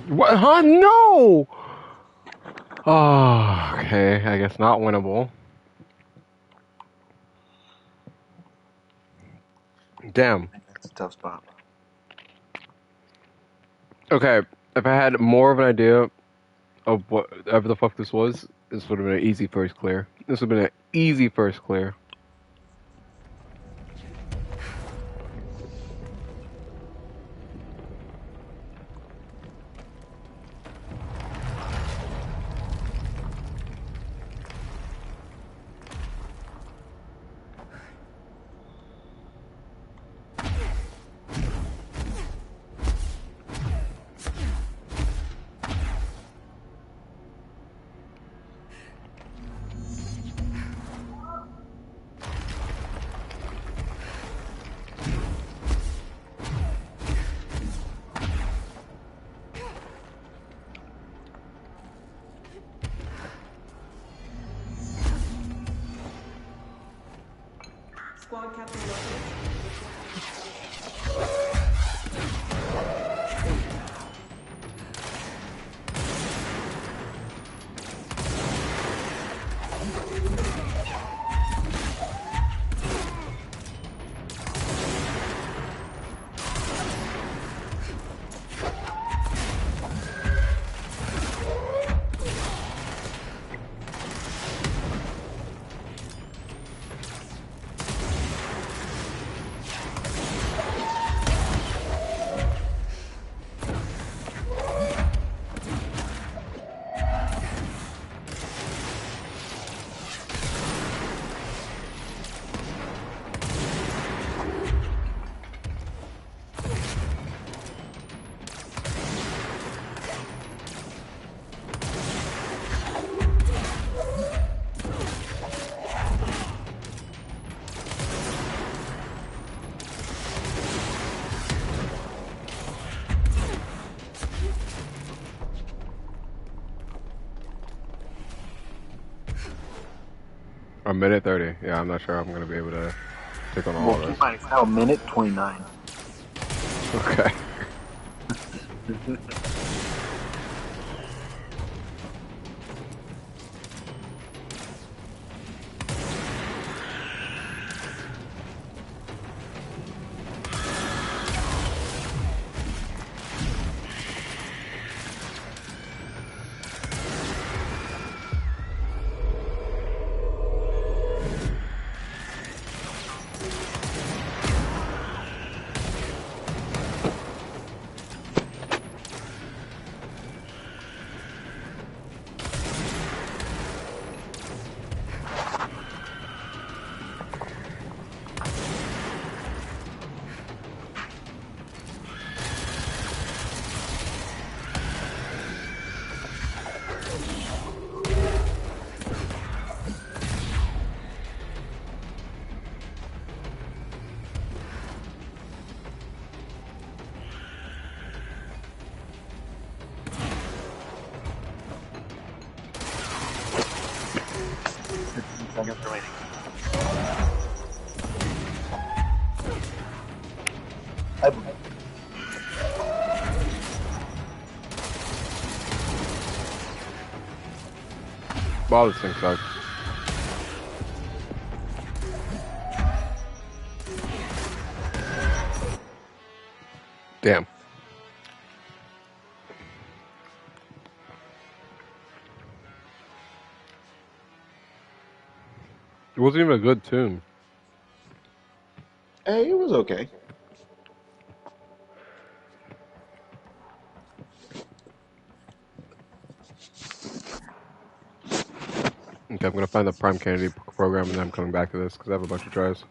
What? Huh? No! Oh, okay. I guess not winnable. Damn. It's a tough spot. Okay, if I had more of an idea of whatever the fuck this was, this would have been an easy first clear. This would have been an easy first clear. Squad Captain Lopez. A minute 30. Yeah, I'm not sure I'm gonna be able to take on all Well, of keep in this. mind, it's now a minute 29. Okay. Seconds remaining. I believe. Wow, this thing sucks. Damn. It wasn't even a good tune. Hey, it was okay. Okay, I'm gonna find the Prime Kennedy program and then I'm coming back to this because I have a bunch of tries.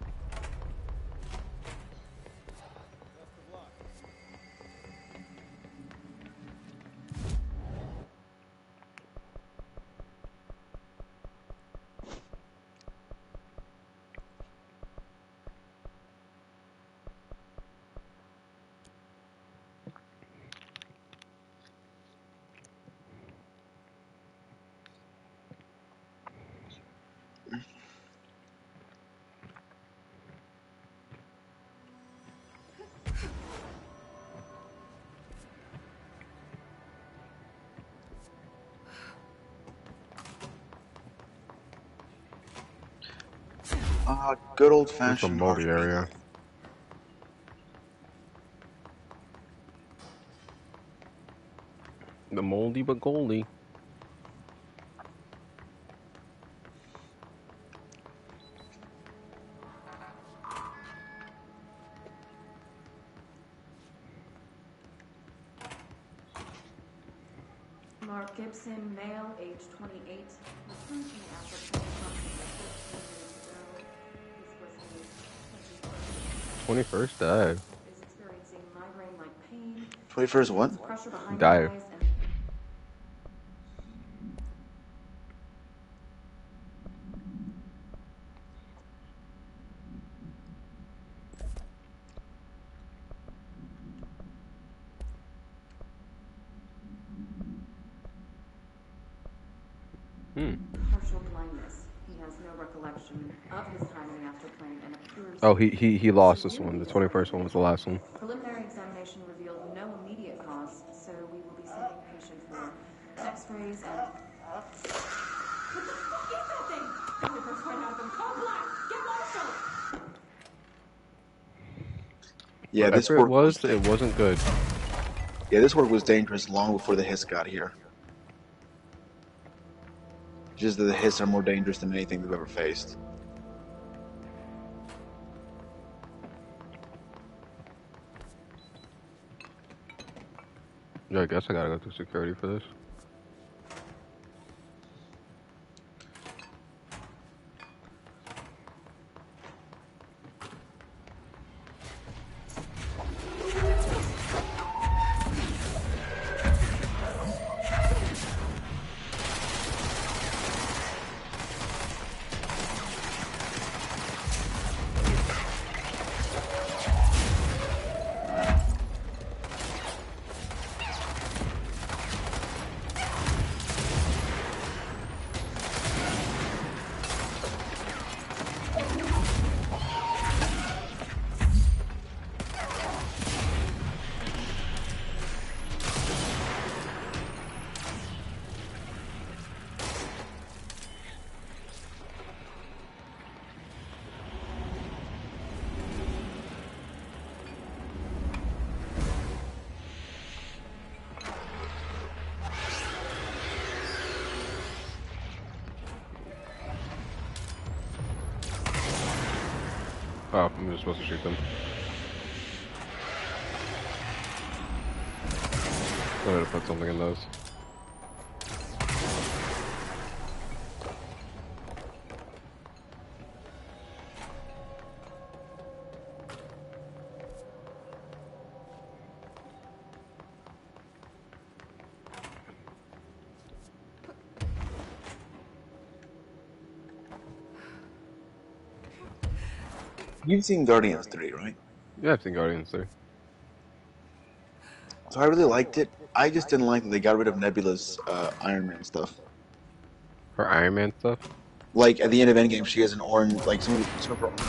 Good This is a old-fashioned moldy arcade. area. The moldy but goldy. Mark Gibson, male, age 28, returned from Africa approximately 14 years ago. This was his 21st died. is experiencing migraine-like pain, 21st what? pressure behind the Died. eyes, and partial blindness. He has no recollection of his time in the afterplane and appears Oh, he lost this one. The 21st one was the last one. Preliminary examination revealed no immediate cause, so we will be sending patient for x-rays and... What the fuck is that thing? The first right out of them. Call black! Get Marshall! Yeah, this Whatever it work was, it wasn't good. Yeah, this work was dangerous long before the Hiss got here. Just that the Hiss are more dangerous than anything we've ever faced. Yeah, I guess I gotta go through security for this. Oh, I'm just supposed to shoot them. I'm gonna put something in those. You've seen Guardians 3, right? Yeah, I've seen Guardians too. So I really liked it. I just didn't like that they got rid of Nebula's Iron Man stuff. For Iron Man stuff. Like at the end of Endgame, she has an orange, like some of her armor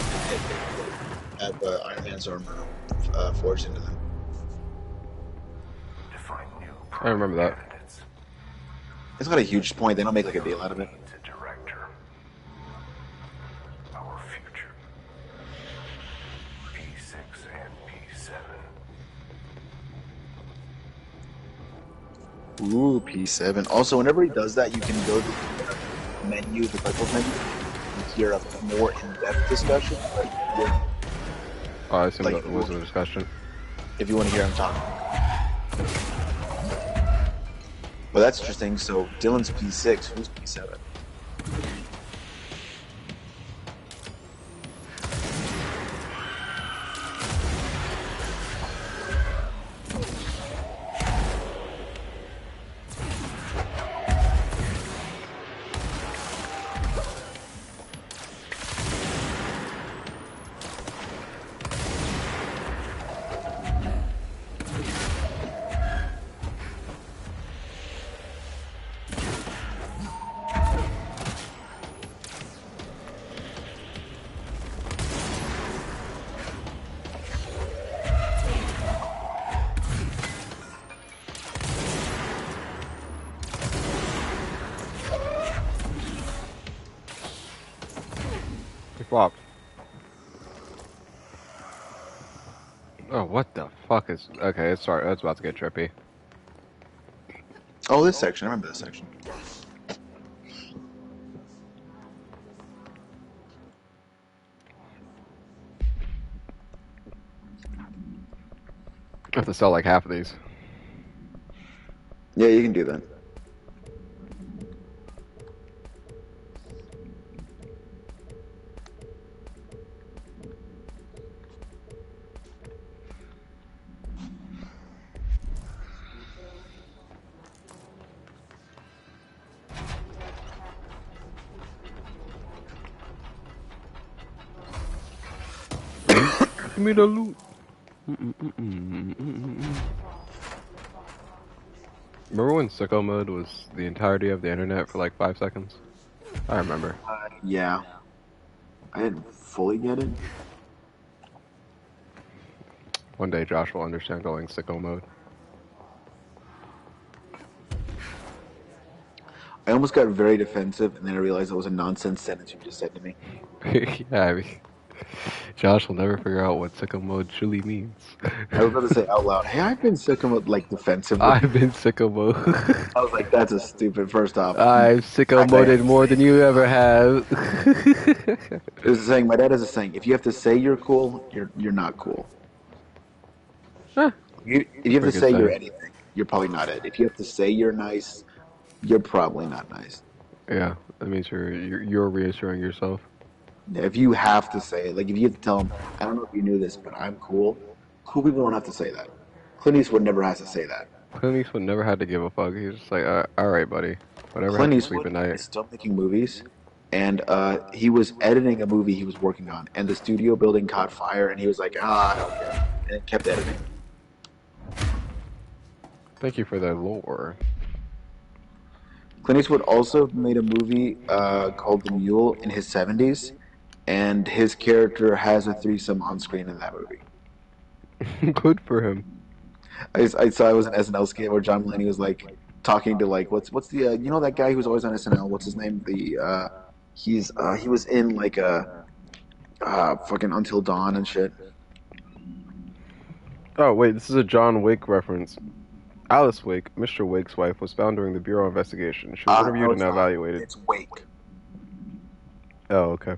have Iron Man's armor forged into them. I remember that. It's not a huge point. They don't make like a deal out of it. Our future. P6 and P7. Ooh, P7. Also, whenever he does that, you can go to the menu, the purple menu, and hear a more in-depth discussion. Oh, I assume Like, that was a discussion. If you want to hear him talk. Well, that's interesting. So Dylan's P6. Who's P7? He flopped. Oh, what the fuck is... Okay, sorry, that's about to get trippy. Oh, this section. I remember this section. I have to sell like half of these. Yeah, you can do that. Give me the loot. Remember when sicko mode was the entirety of the internet for like 5 seconds? I remember. Yeah. I didn't fully get it. One day Josh will understand going sicko mode. I almost got very defensive, and then I realized it was a nonsense sentence you just said to me. Yeah, I mean, Josh will never figure out what sicko mode truly means. I was about to say out loud, hey, I've been sicko mode, like, defensively. I've been sicko mode. I was like, that's a stupid, first off. I've sicko moded more than you ever have. There's a saying, my dad has a saying, if you have to say you're cool, you're not cool. Huh. If you have to Pretty good say you're saying. anything, you're probably not it. If you have to say you're nice, you're probably not nice. Yeah, that means you're reassuring yourself. If you have to say it, like if you have to tell them, I don't know if you knew this, but I'm cool. Cool people don't have to say that. Clint Eastwood never has to say that. Clint Eastwood never had to give a fuck. He was just like, all right, buddy, whatever. Clint Have to sleep Eastwood at night. is still making movies, and he was editing a movie he was working on, and the studio building caught fire, and he was like, I don't care, and it kept editing. Thank you for the lore. Clint Eastwood also made a movie called The Mule in his 70s, and his character has a threesome on screen in that movie. Good for him. I saw it was an SNL skit where John Mulaney was like talking to like what's the you know that guy who's always on SNL, what's his name, he was in like a fucking Until Dawn and shit. Oh wait, this is a John Wake reference. Alice Wake, Mr. Wake's wife, was found during the Bureau investigation. She was interviewed and evaluated. It's Wake. Oh, okay.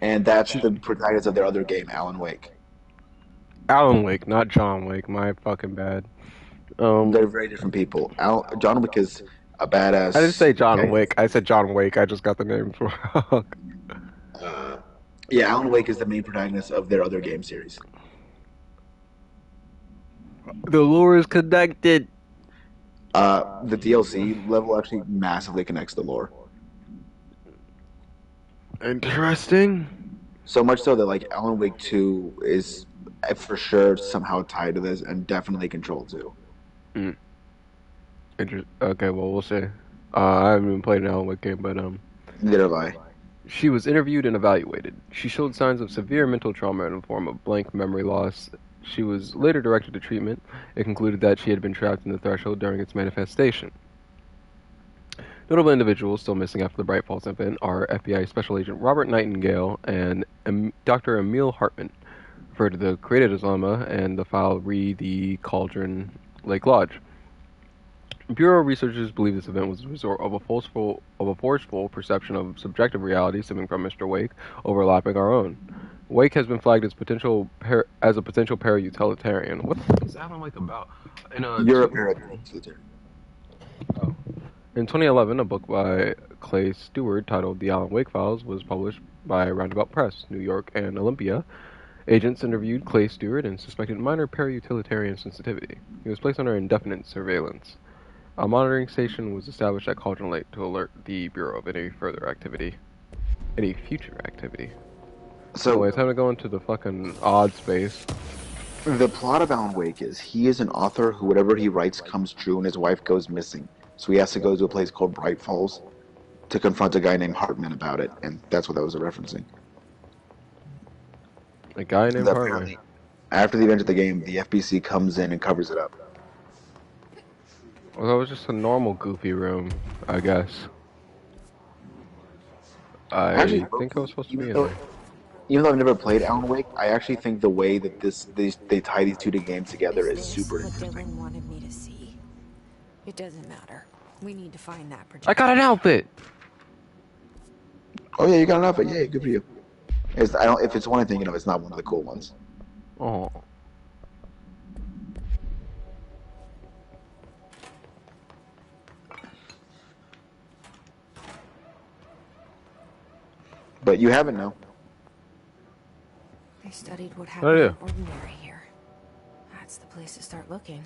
and that's the protagonist of their other game, Alan Wake. Alan Wake, not John Wake. My fucking bad. They're very different people. John Wick is a I didn't say badass John guy. Wick. I said John Wake. I just got the name wrong. Uh, yeah, Alan Wake is the main protagonist of their other game series. The lore is connected. The DLC level actually massively connects the lore. Interesting. So much so that like Alan Wake 2 is for sure somehow tied to this, and definitely Control 2. Mm. Okay, well, we'll see. I haven't even played an Alan Wake game, but Neither have I. she was interviewed and evaluated. She showed signs of severe mental trauma in the form of blank memory loss. She was later directed to treatment. It concluded that she had been trapped in the threshold during its manifestation. Notable individuals still missing after the Bright Falls incident are FBI Special Agent Robert Nightingale and Dr. Emil Hartman, referred to the created Islama and the file re the Cauldron Lake Lodge. Bureau researchers believe this event was the result of a forceful perception of subjective reality stemming from Mr. Wake, overlapping our own. Wake has been flagged as as a potential para-utilitarian. What the fuck is Alan Wake about? You're a paratranslator. Oh. In 2011, a book by Clay Stewart titled The Alan Wake Files was published by Roundabout Press, New York, and Olympia. Agents interviewed Clay Stewart and suspected minor para-utilitarian sensitivity. He was placed under indefinite surveillance. A monitoring station was established at Cauldron Lake to alert the Bureau of any future activity. So, anyway, time to go into the fucking odd space. The plot of Alan Wake is he is an author who whatever he writes comes true and his wife goes missing. So he has to go to a place called Bright Falls to confront a guy named Hartman about it, and that's what that was referencing. A guy named Hartman. Apparently, after the event of the game, the FBC comes in and covers it up. Well, that was just a normal goofy room, I guess. I think I was supposed to be in there. Even though I've never played Alan Wake, I actually think the way that they tie these two games together is super interesting. Dylan wanted me to see. It doesn't matter. We need to find that projector. I got an outfit! Oh yeah, you got an outfit. Yeah, good for you. If it's one I'm thinking of, it's not one of the cool ones. Oh. But you haven't now. They studied what happened yeah. in Ordinary here. That's the place to start looking.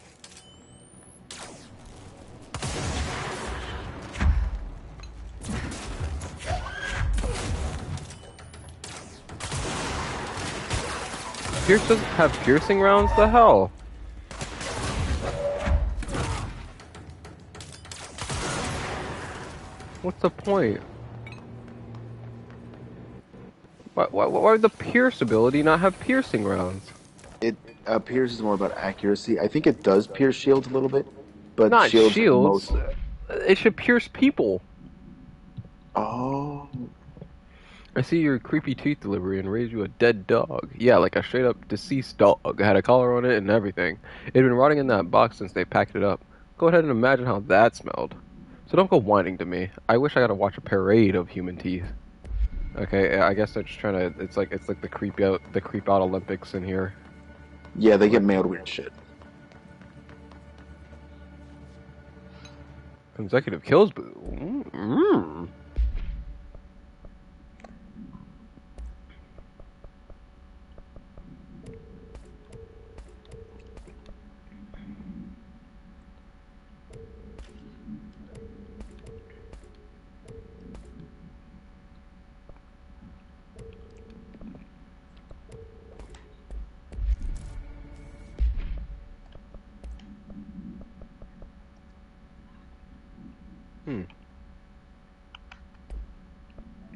Pierce doesn't have piercing rounds? The hell? What's the point? Why would the Pierce ability not have piercing rounds? It Pierce is more about accuracy. I think it does pierce shields a little bit, but Not shields. It should pierce people. Oh. I see your creepy teeth delivery and raise you a dead dog. Yeah, like a straight up deceased dog. Had a collar on it and everything. It had been rotting in that box since they packed it up. Go ahead and imagine how that smelled. So don't go whining to me. I wish I got to watch a parade of human teeth. Okay, I guess they're just trying to. It's like the creep out Olympics in here. Yeah, they get mailed weird shit. Consecutive kills, boo. Mm-hmm.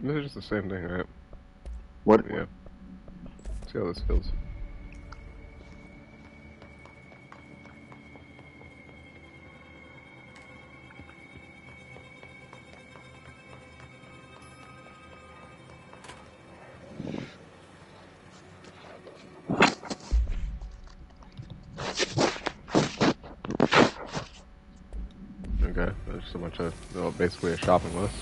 This is just the same thing, right? What? Yeah. See how this feels. Okay, there's just a bunch of, basically a shopping list.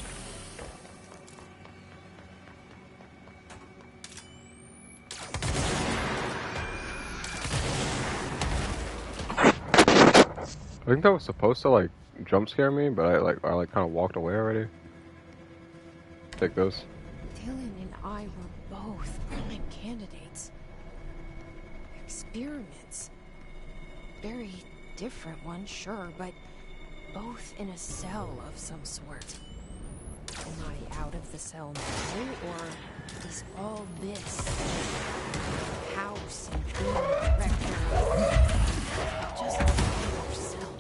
think that was supposed to like jump scare me, but I kind of walked away already. Take those. Dylan and I were both prime candidates. Experiments. Very different ones, sure, but both in a cell of some sort. Am I out of the cell now, or is all this house and being a director just another cell?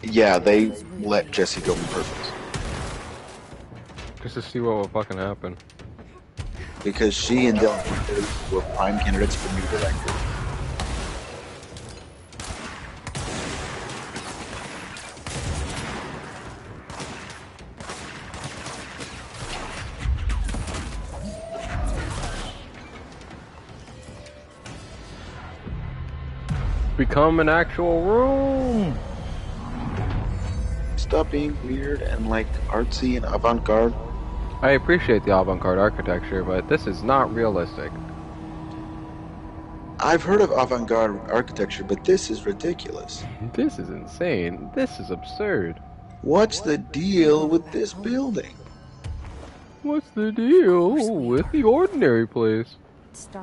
Yeah, they let Jesse go on purpose. Just to see what will fucking happen. Because she and Dylan were prime candidates for new director. Become an actual room! Stop being weird and like artsy and avant-garde. I appreciate the avant-garde architecture, but this is not realistic. I've heard of avant-garde architecture, but this is ridiculous. This is insane. This is absurd. What's the deal with this building? What's the deal with the ordinary place?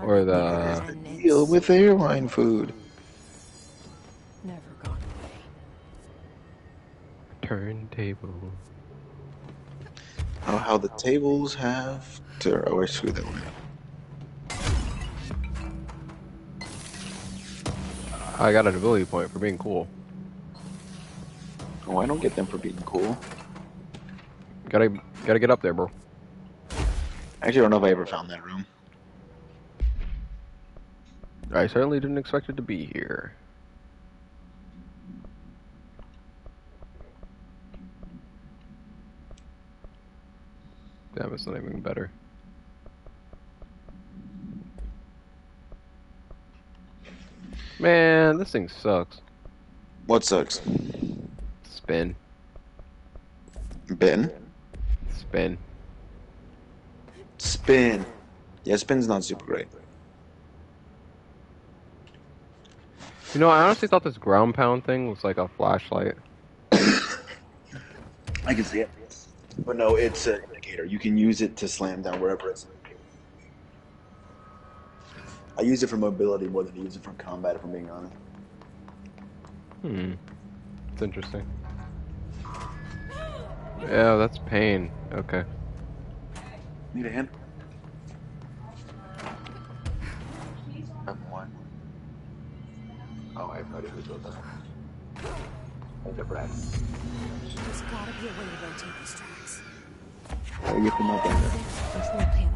Or the... What's the deal with airline food? Never gone away. Turntable. Oh, how the tables have to... Oh, I screwed that one up. I got an ability point for being cool. Oh, I don't get them for being cool. Gotta get up there, bro. I actually don't know if I ever found that room. I certainly didn't expect it to be here. Damn, it's not even better. Man, this thing sucks. What sucks? Spin. Ben? Spin. Spin. Yeah, spin's not super great. You know, I honestly thought this ground pound thing was like a flashlight. I can see it. But no, it's an indicator. You can use it to slam down wherever it's. I use it for mobility more than I use it for combat, if I'm being honest. It's interesting. Yeah, that's pain. Okay. Need a hand? One. Oh, I have no idea who's doing that. There's a Brad. There's gotta be a way to rotate these tracks. I get them up in there. Control panel.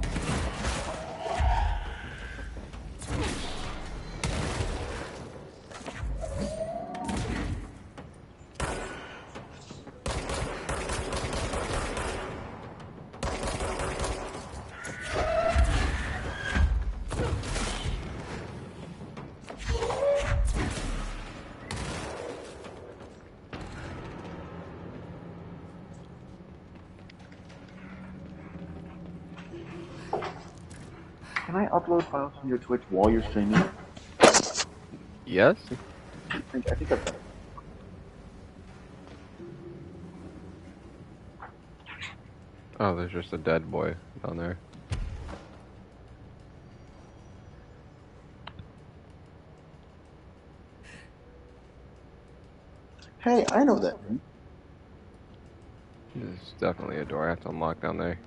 Can I upload files from your Twitch while you're streaming? Yes? I think I've done it. Oh, there's just a dead boy down there. Hey, I know that. There's definitely a door I have to unlock down there.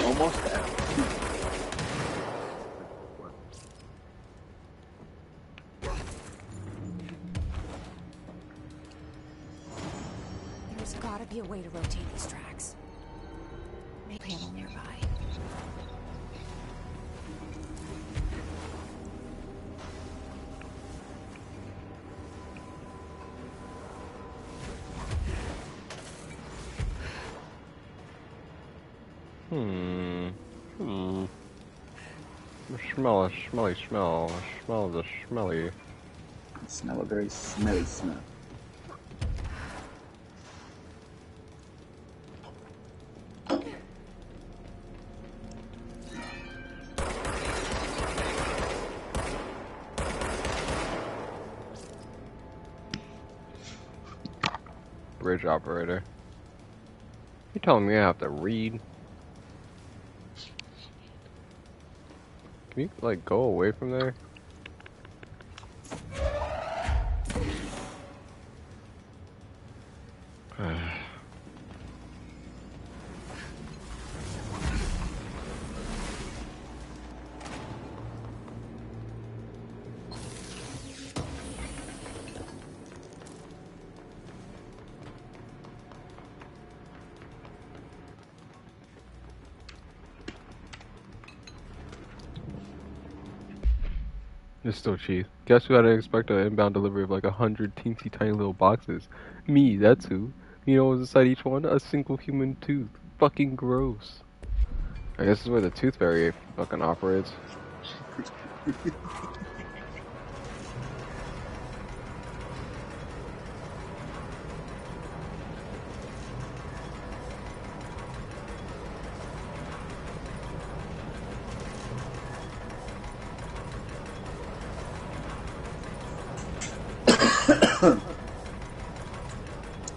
Almost there. There's gotta be a way to rotate these tracks. Make panel nearby. Smell a smelly smell. Smell the smelly. I smell a very smelly smell. bridge operator. You telling me I have to read? Can you, like, go away from there? It's still cheap. Guess who had to expect an inbound delivery of like 100 teensy tiny little boxes? Me, that's who. You know what's inside each one? A single human tooth. Fucking gross. I guess this is where the tooth fairy fucking operates.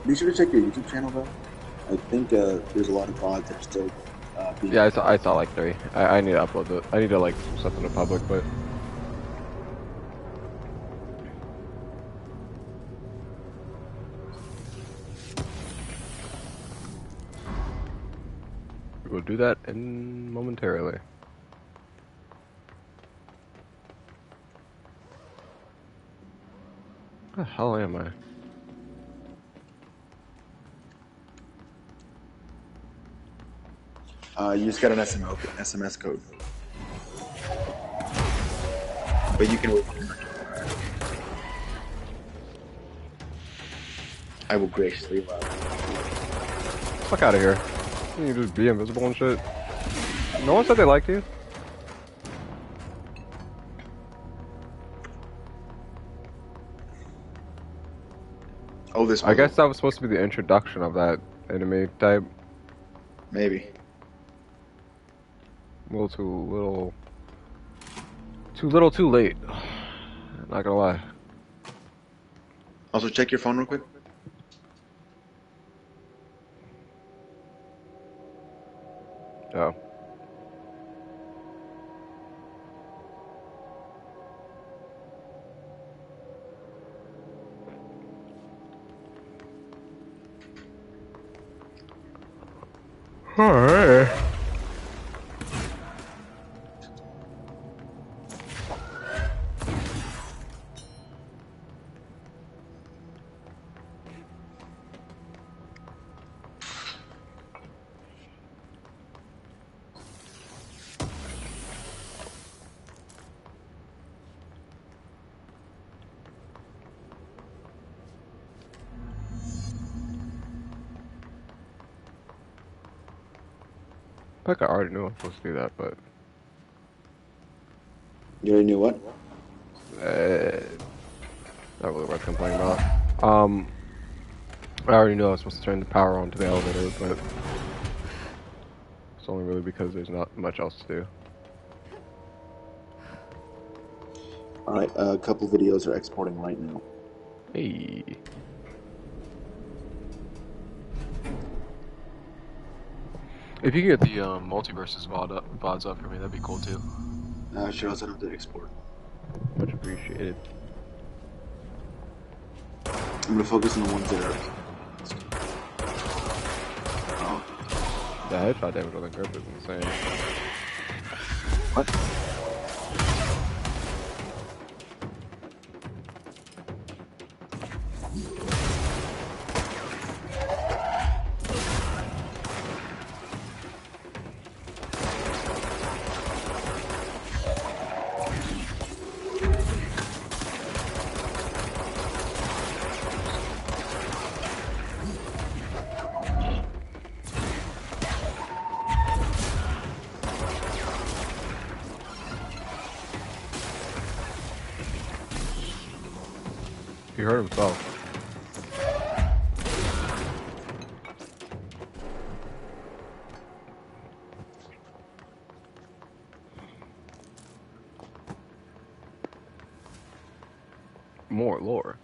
Be sure to check your YouTube channel though. I think there's a lot of VODs that are still being. Yeah, I saw like 3. I need to upload it. I need to like do something to public, but. We'll do that in momentarily. Where the hell am I? You just got an SMS code, but you can. I will graciously allow. Fuck out of here. You just be invisible and shit. No one said they liked you. Oh, this. I guess that was supposed to be the introduction of that enemy type. Maybe. A little too late. Not gonna lie. Also, check your phone real quick. Oh. Alright. Like I already knew I was supposed to do that, but You already knew what? not really worth complaining about. I already knew I was supposed to turn the power on to the elevator, but it's only really because there's not much else to do. Alright, a couple videos are exporting right now. Hey. If you could get the multiverses VODs up for me, that'd be cool too. Sure, I'll set up the export. Much appreciated. I'm gonna focus on the ones that are. Oh. The headshot damage on the grip is insane. What? He hurt himself. More lore.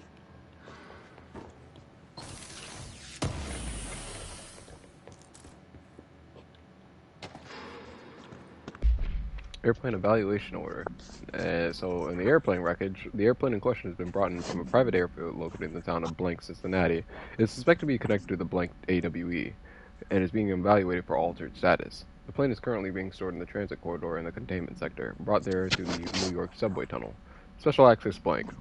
Airplane evaluation order. So, in the airplane wreckage, the airplane in question has been brought in from a private airfield located in the town of Blank, Cincinnati. It is suspected to be connected to the Blank AWE and is being evaluated for altered status. The plane is currently being stored in the transit corridor in the containment sector, brought there through the New York subway tunnel. Special access blank.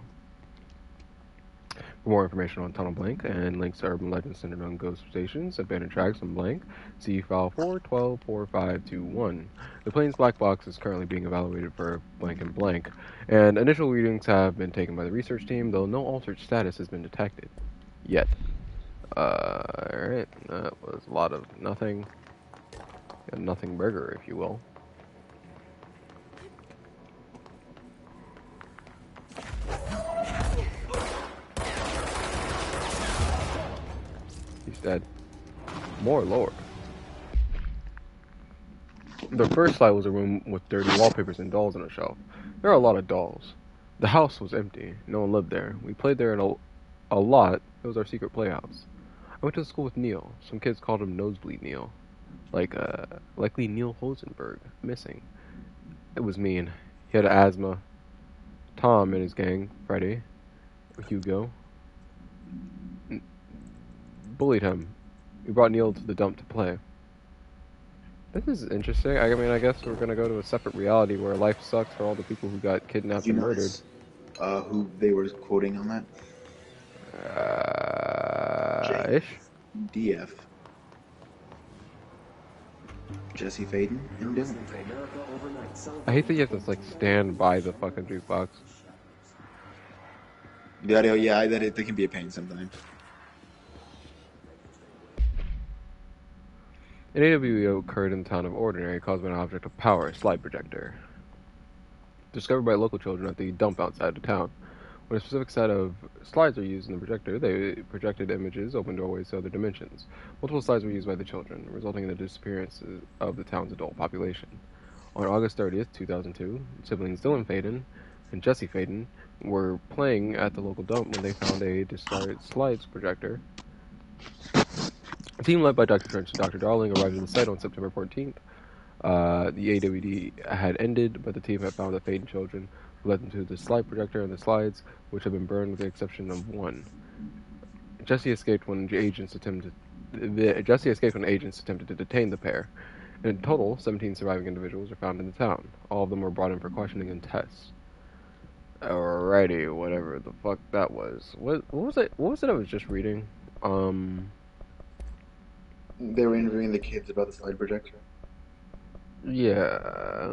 For more information on Tunnel Blank and links to urban legends centered on ghost stations, abandoned tracks on Blank, see file 4124521. The plane's black box is currently being evaluated for blank and blank, and initial readings have been taken by the research team, though no altered status has been detected. Yet. Alright, that was a lot of nothing. A nothing burger, if you will. He's dead. More lore. The first slide was a room with dirty wallpapers and dolls on a shelf. There are a lot of dolls. The house was empty. No one lived there. We played there a lot. It was our secret playhouse. I went to school with Neil. Some kids called him Nosebleed Neil. Likely Neil Hosenberg. Missing. It was mean. He had asthma. Tom and his gang, Freddy, Hugo, bullied him. We brought Neil to the dump to play. This is interesting. I mean, I guess we're gonna go to a separate reality where life sucks for all the people who got kidnapped and murdered. Who they were quoting on that? Ish? DF. Jesse Faden and Dylan. I hate that you have to, like, stand by the fucking jukebox. Yeah, they can be a pain sometimes. An AWE occurred in the town of Ordinary, caused by an object of power, a slide projector. Discovered by local children at the dump outside the town. When a specific set of slides are used in the projector, they projected images, open doorways to other dimensions. Multiple slides were used by the children, resulting in the disappearance of the town's adult population. On August 30th, 2002, siblings Dylan Faden and Jesse Faden were playing at the local dump when they found a discarded slides projector. A team led by Dr. French and Dr. Darling arrived at the site on September 14th. The AWD had ended, but the team had found the Faden children, who led them to the slide projector and the slides, which had been burned with the exception of one. Jesse escaped when agents attempted to detain the pair. In total, 17 surviving individuals are found in the town. All of them were brought in for questioning and tests. Alrighty, whatever the fuck that was. What was it? What was it I was just reading? They were interviewing the kids about the slide projector. Yeah.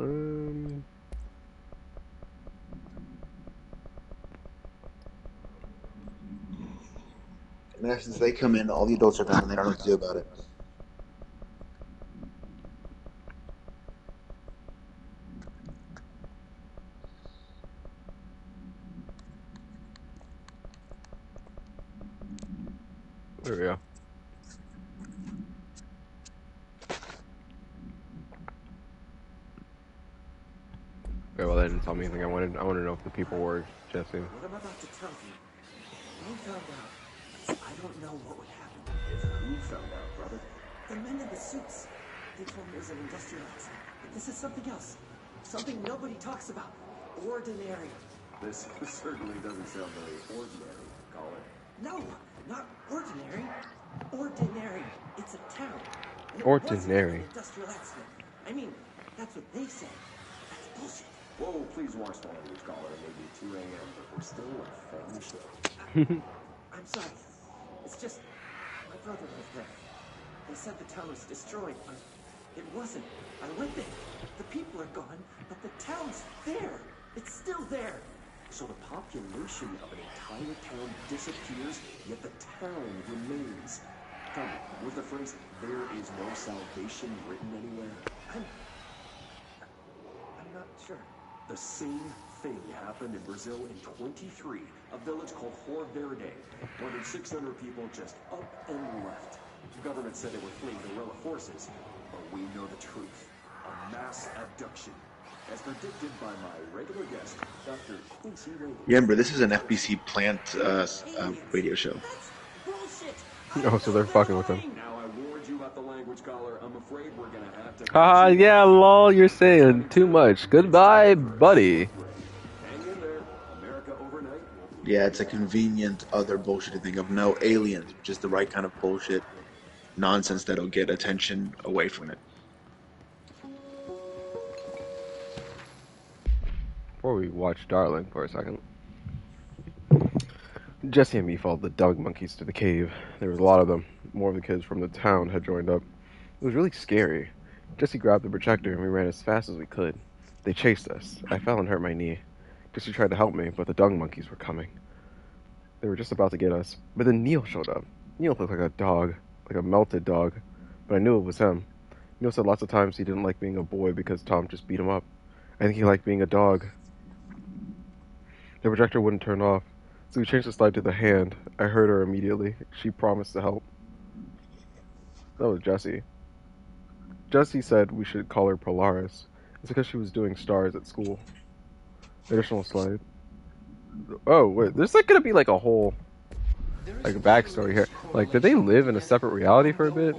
In essence, they come in, all the adults are gone, and they don't know what to do about it. There we go. Okay, well, they didn't tell me anything. I want to know if the people were Jesse. What I'm about to tell you, we found out. I don't know what would happen. Who found out, brother? The men in the suits. They told me it was an industrial accident. But this is something else. Something nobody talks about. Ordinary. This certainly doesn't sound very ordinary, Colin. No, not ordinary. Ordinary. It's a town. It Ordinary. wasn't an industrial accident. I mean, that's what they say. That's bullshit. Whoa, please watch the language, Colin. It may be 2 a.m., but we're still a family show. I'm sorry. It's just my brother was there. They said the town was destroyed, but it wasn't. I went there. The people are gone, but the town's there. It's still there. So the population of an entire town disappears, yet the town remains. Tell me, was the phrase, "there is no salvation" written anywhere? I'm not sure. The same thing happened in Brazil in 23, a village called Hor Verde. More than 600 people just up and left. The government said they were fleeing guerrilla forces, but we know the truth. A mass abduction. As predicted by my regular guest, Dr. Quincy Lady. Remember, this is an FBC plant radio show. That's bullshit. Oh, so they're fucking with him. Now I warned you about about the language, caller. I'm afraid we're gonna have to. Yeah, lol, you're saying too much. Goodbye, buddy. Hang in there. America overnight. Yeah, it's a convenient other bullshit thing of no aliens, which is the right kind of bullshit nonsense that'll get attention away from it. Before we watch Darling for a second, Jesse and me followed the dog monkeys to the cave. There was a lot of them. More of the kids from the town had joined up. It was really scary. Jesse grabbed the projector and we ran as fast as we could. They chased us. I fell and hurt my knee. Jesse tried to help me, but the dung monkeys were coming. They were just about to get us. But then Neil showed up. Neil looked like a dog, like a melted dog. But I knew it was him. Neil said lots of times he didn't like being a boy because Tom just beat him up. I think he liked being a dog. The projector wouldn't turn off, so we changed the slide to the hand. I heard her immediately. She promised to help. That was Jessie. Jessie said we should call her Polaris. It's because she was doing stars at school. Additional slide. Oh, wait, there's like gonna be like a whole like backstory here. Like, did they live in a separate reality for a bit?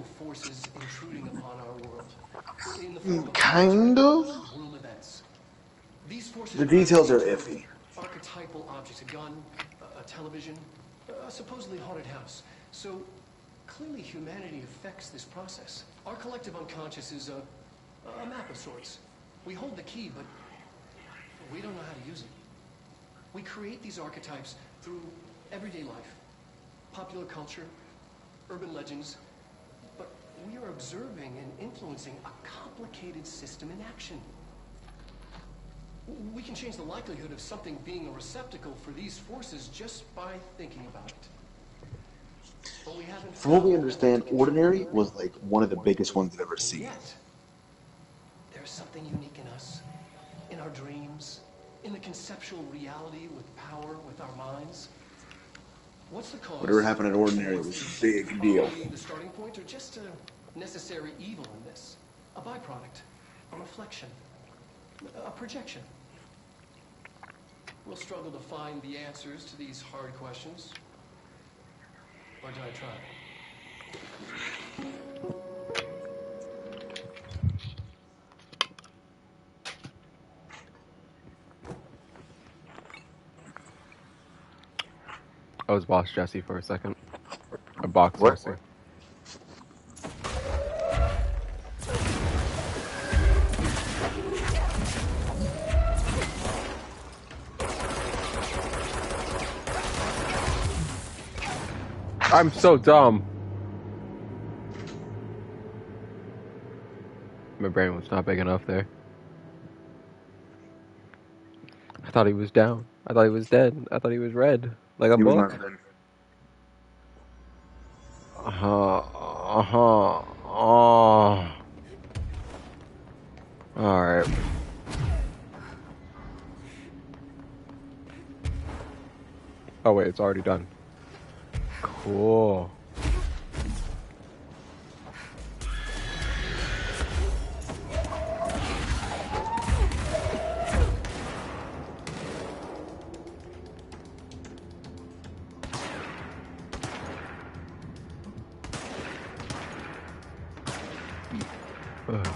Kind of. The details are iffy. Archetypal objects, a gun, a television, a supposedly haunted house. So clearly humanity affects this process. Our collective unconscious is a map of sorts. We hold the key, but we don't know how to use it. We create these archetypes through everyday life, popular culture, urban legends, but we are observing and influencing a complicated system in action. We can change the likelihood of something being a receptacle for these forces just by thinking about it. But we haven't. From what we understand, Ordinary was like one of the biggest ones I've ever seen. Yet, there's something unique in us, in our dreams, in the conceptual reality with power, with our minds. What's the cause? Whatever happened at Ordinary was a big deal. The starting point, or just a necessary evil in this? A byproduct, a reflection, a projection. We'll struggle to find the answers to these hard questions. Or do I try? I was boss Jesse for a second. A box What? Jesse. I'm so dumb. My brain was not big enough there. I thought he was down. I thought he was dead. I thought he was red. Like a He was book. not dead. Oh. Alright. Oh wait, it's already done. Cool. Ugh.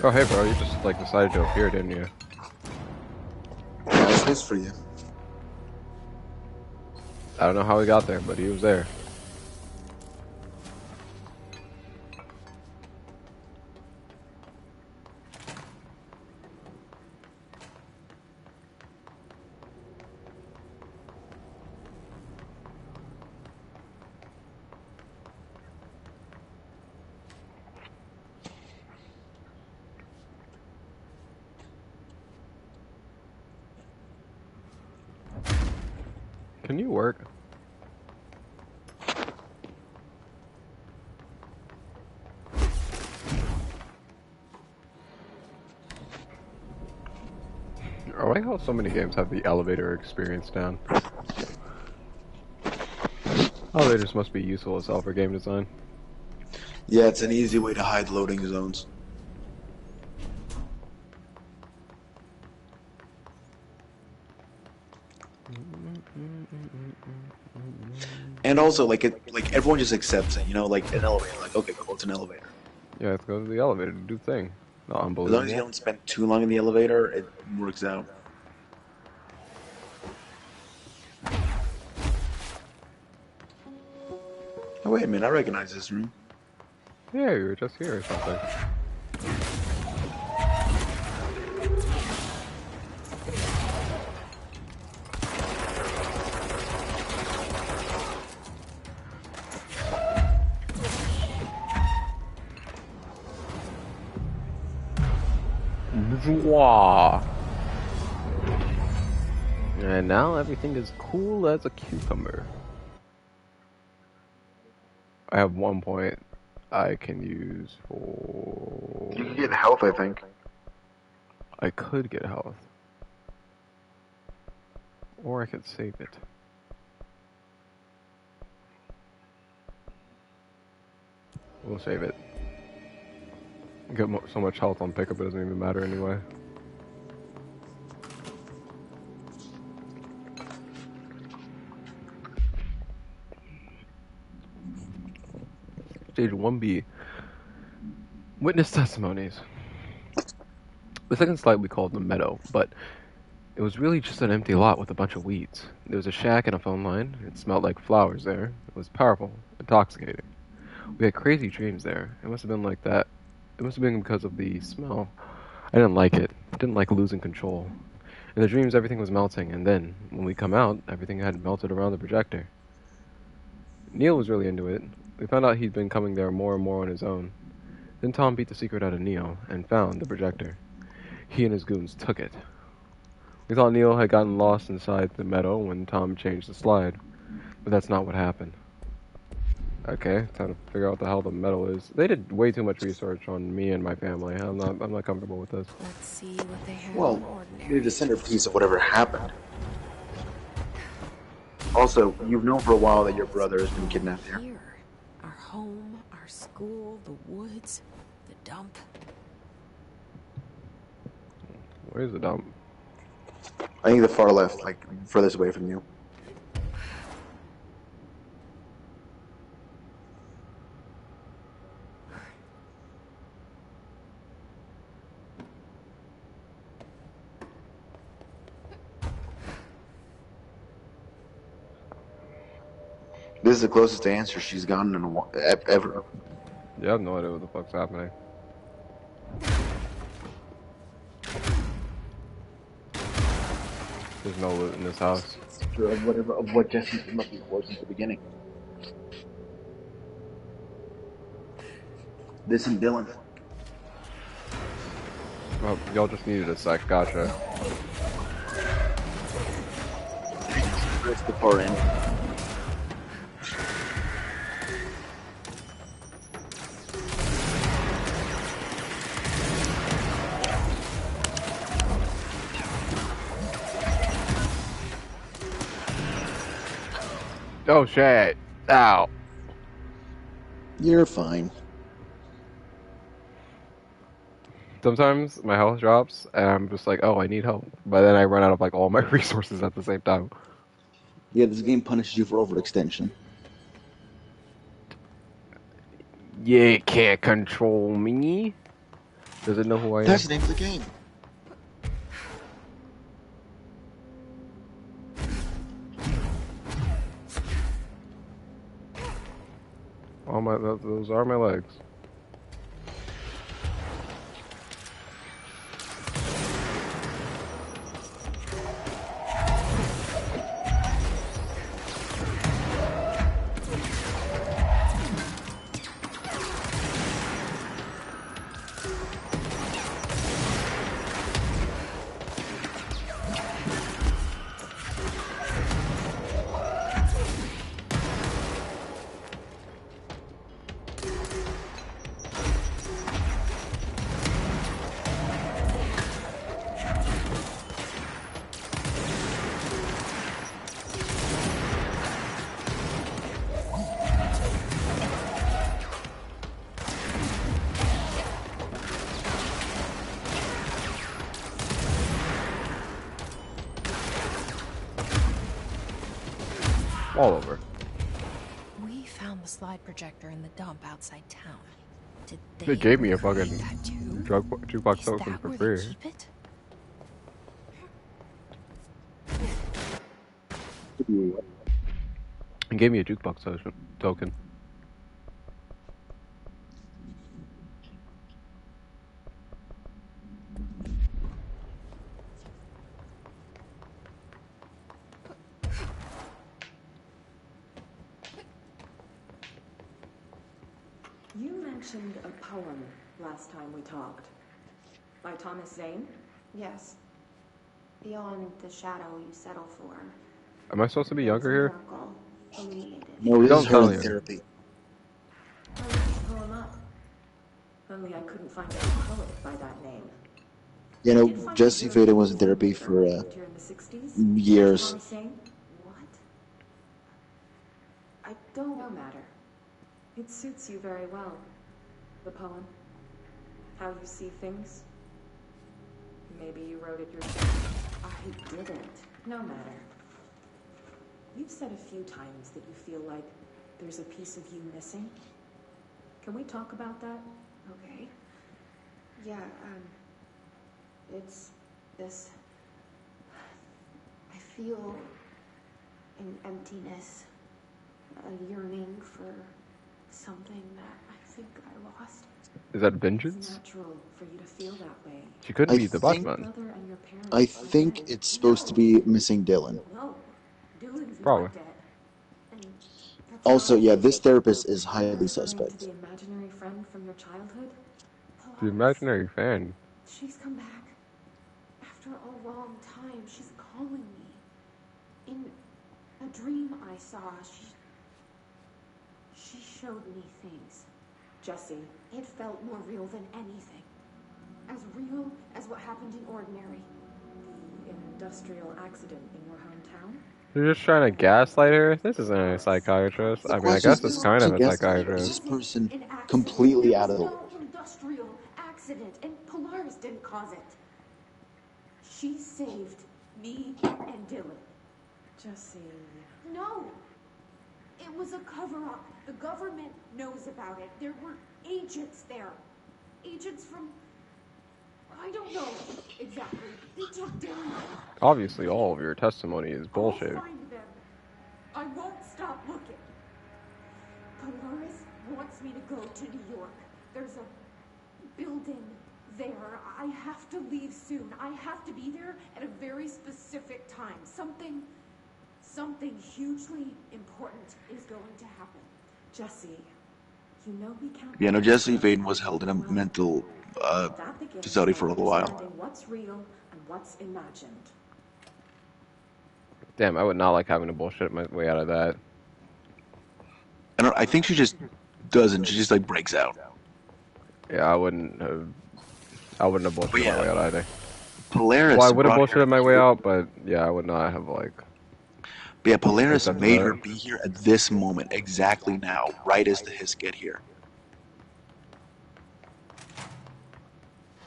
Oh hey bro, you just like decided to appear, didn't you? That's his for you. I don't know how he got there, but he was there. Can you work? I like how so many games have the elevator experience down. Elevators must be useful as hell for game design. Yeah, it's an easy way to hide loading zones. And also, like everyone just accepts it, you know, like an elevator. Like, okay, cool, it's an elevator. Yeah, let's go to the elevator to do the thing. Not As long as you unbelievable. don't spend too long in the elevator, it works out. Oh wait a minute, I recognize this room. Yeah, you were just here or something. Wow. And now everything is cool as a cucumber. I have 1 point I can use for... You can get health, I think. I could get health. Or I could save it. We'll save it. Get so much health on pickup, it doesn't even matter anyway. Stage 1B. Witness testimonies. The second slide we called the meadow, but it was really just an empty lot with a bunch of weeds. There was a shack and a phone line. It smelled like flowers there. It was powerful, intoxicating. We had crazy dreams there. It must have been like that. It must have been because of the smell. I didn't like it. I didn't like losing control. In the dreams, everything was melting, and then, when we come out, everything had melted around the projector. Neil was really into it. We found out he'd been coming there more and more on his own. Then Tom beat the secret out of Neil and found the projector. He and his goons took it. We thought Neil had gotten lost inside the meadow when Tom changed the slide, but that's not what happened. Okay, time to figure out what the hell the meadow is. They did way too much research on me and my family. I'm not comfortable with this. Let's see what they have. Well, you're the centerpiece of whatever happened. Also, you've known for a while that your brother has been kidnapped here. Our home, our school, the woods, the dump. Where's the dump? I think the far left, like furthest away from you. This is the closest answer she's gotten in ever. Yeah, I have no idea what the fuck's happening. There's no loot in this house. Of what Jesse must be was at the beginning. This and Dylan. Oh, y'all just needed a sec, gotcha. It's the far end. Oh shit! Ow! You're fine. Sometimes my health drops, and I'm just like, oh, I need help. But then I run out of like all my resources at the same time. Yeah, this game punishes you for overextension. Yeah, it can't control me. Does it know who I am? That's the name of the game. Those are my legs. all over. We found the slide projector in the dump outside town. Did They gave me a create fucking that too? jukebox Is token that for where free. they keep it? They gave me a jukebox token. You mentioned a poem last time we talked. By Thomas Zane? Yes. Beyond the shadow you settle for. Am I supposed to be younger There's a here? miracle illuminated. No, this Don't is her tell in you. therapy. I looked the poem up. Only I couldn't find any poet by that name. You I know, did find Jesse a really Faden was in cool therapy paper for I lived here in the 60s. years. Thomas Zane? What? I don't know matter. It suits you very well. The poem. How you see things. Maybe you wrote it yourself. I didn't. No matter. You've said a few times that you feel like there's a piece of you missing. Can we talk about that? Okay. Yeah, it's this. I feel an emptiness, a yearning for something that I think I lost. Is that It's vengeance? natural for you to feel that way. She couldn't I be the think- Batman. Brother and your parents I are think dead. it's supposed to be missing Dylan. No, Dylan's Probably. not dead. And that's Also, not yeah, okay. this therapist is You're highly referring suspect. to the imaginary friend from your childhood? The imaginary fan. She's come back. After a long time, she's calling me. In a dream I saw, she showed me things. Jesse, It felt more real than anything. As real as what happened in Ordinary. the industrial accident in your hometown? You're just trying to gaslight her? This isn't a psychiatrist. The I mean, I question guess is, it's kind of a to guess, is psychiatrist. this person An accident. completely There out was of the no loop? industrial accident, and Polaris didn't cause it. She saved me and Dylan. Jesse. No! It was a cover-up. The government knows about it. There were agents there. Agents from... I don't know exactly. They took Dylan. Obviously, all of your testimony is bullshit. I'll find them. I won't stop looking. Polaris wants me to go to New York. There's a building there. I have to leave soon. I have to be there at a very specific time. Something hugely important is going to happen. Jesse, you know we can't... Yeah, no, Jesse Faden was held in a mental That begins facility by for a little while. understanding what's real and what's imagined. Damn, I would not like having to bullshit my way out of that. I think she just doesn't. She just like breaks out. Yeah, I wouldn't have bullshit But yeah, my way out either. Polaris. Well, I would have brought her bullshitted my way here. out, but yeah, I would not have like. But yeah, Polaris That's made right. her be here at this moment, exactly now, right as the Hiss get here.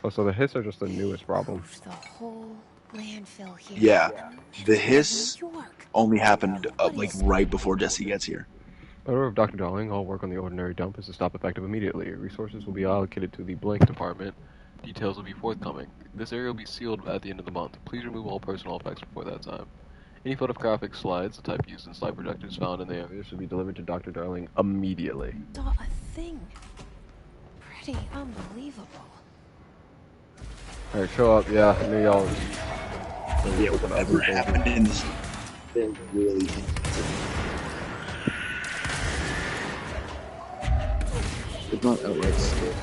Oh, so the hits are just the newest problem. The whole landfill here. Yeah, the Hiss New York. only happened like right before Jesse gets here. Order of Dr. Darling, all work on the ordinary dump is to stop effective immediately. Resources will be allocated to the blank department. Details will be forthcoming. This area will be sealed at the end of the month. Please remove all personal effects before that time. Any photographic slides, the type used in slide projectors found in the area, should be delivered to Dr. Darling immediately. Not a thing. Pretty unbelievable. Alright, show up. Yeah, I knew y'all. Yeah, whatever happened in this thing really interesting. It's not outright scary.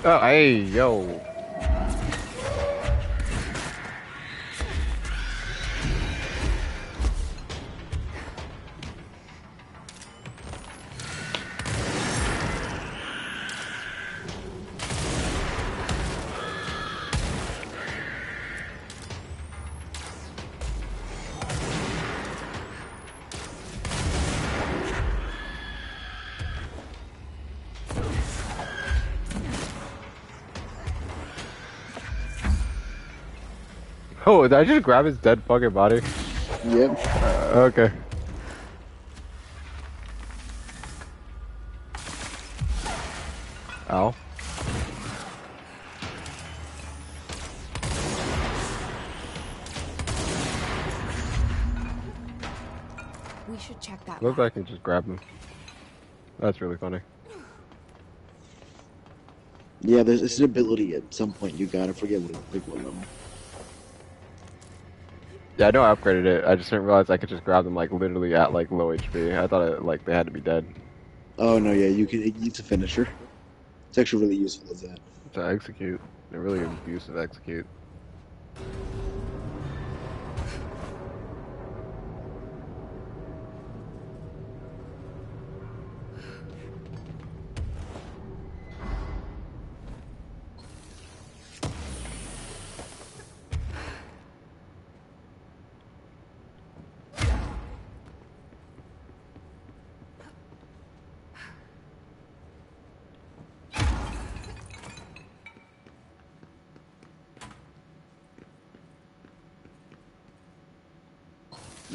Oh, hey, yo. Oh, did I just grab his dead fucking body? Yep. Okay. Ow. We should check that. Looks like I can just grab him. That's really funny. Yeah, there's an ability at some point you got. I forget what level. Yeah, I know I upgraded it. I just didn't realize I could just grab them like literally at like low HP. I thought like they had to be dead. Oh no, yeah, you can. It's a finisher. It's actually really useful as that. To execute. It really is use of execute.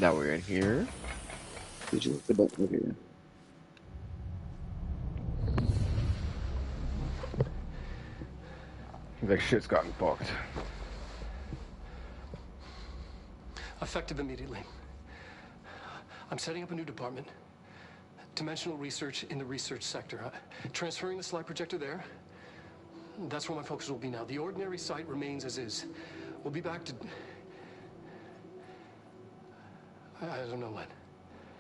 Now we're in here. Did you look the button? Okay, yeah. Like shit's gotten fucked. Effective immediately. I'm setting up a new department. Dimensional research in the research sector. Transferring the slide projector there. That's where my focus will be now. The ordinary site remains as is. We'll be back to... I don't know when.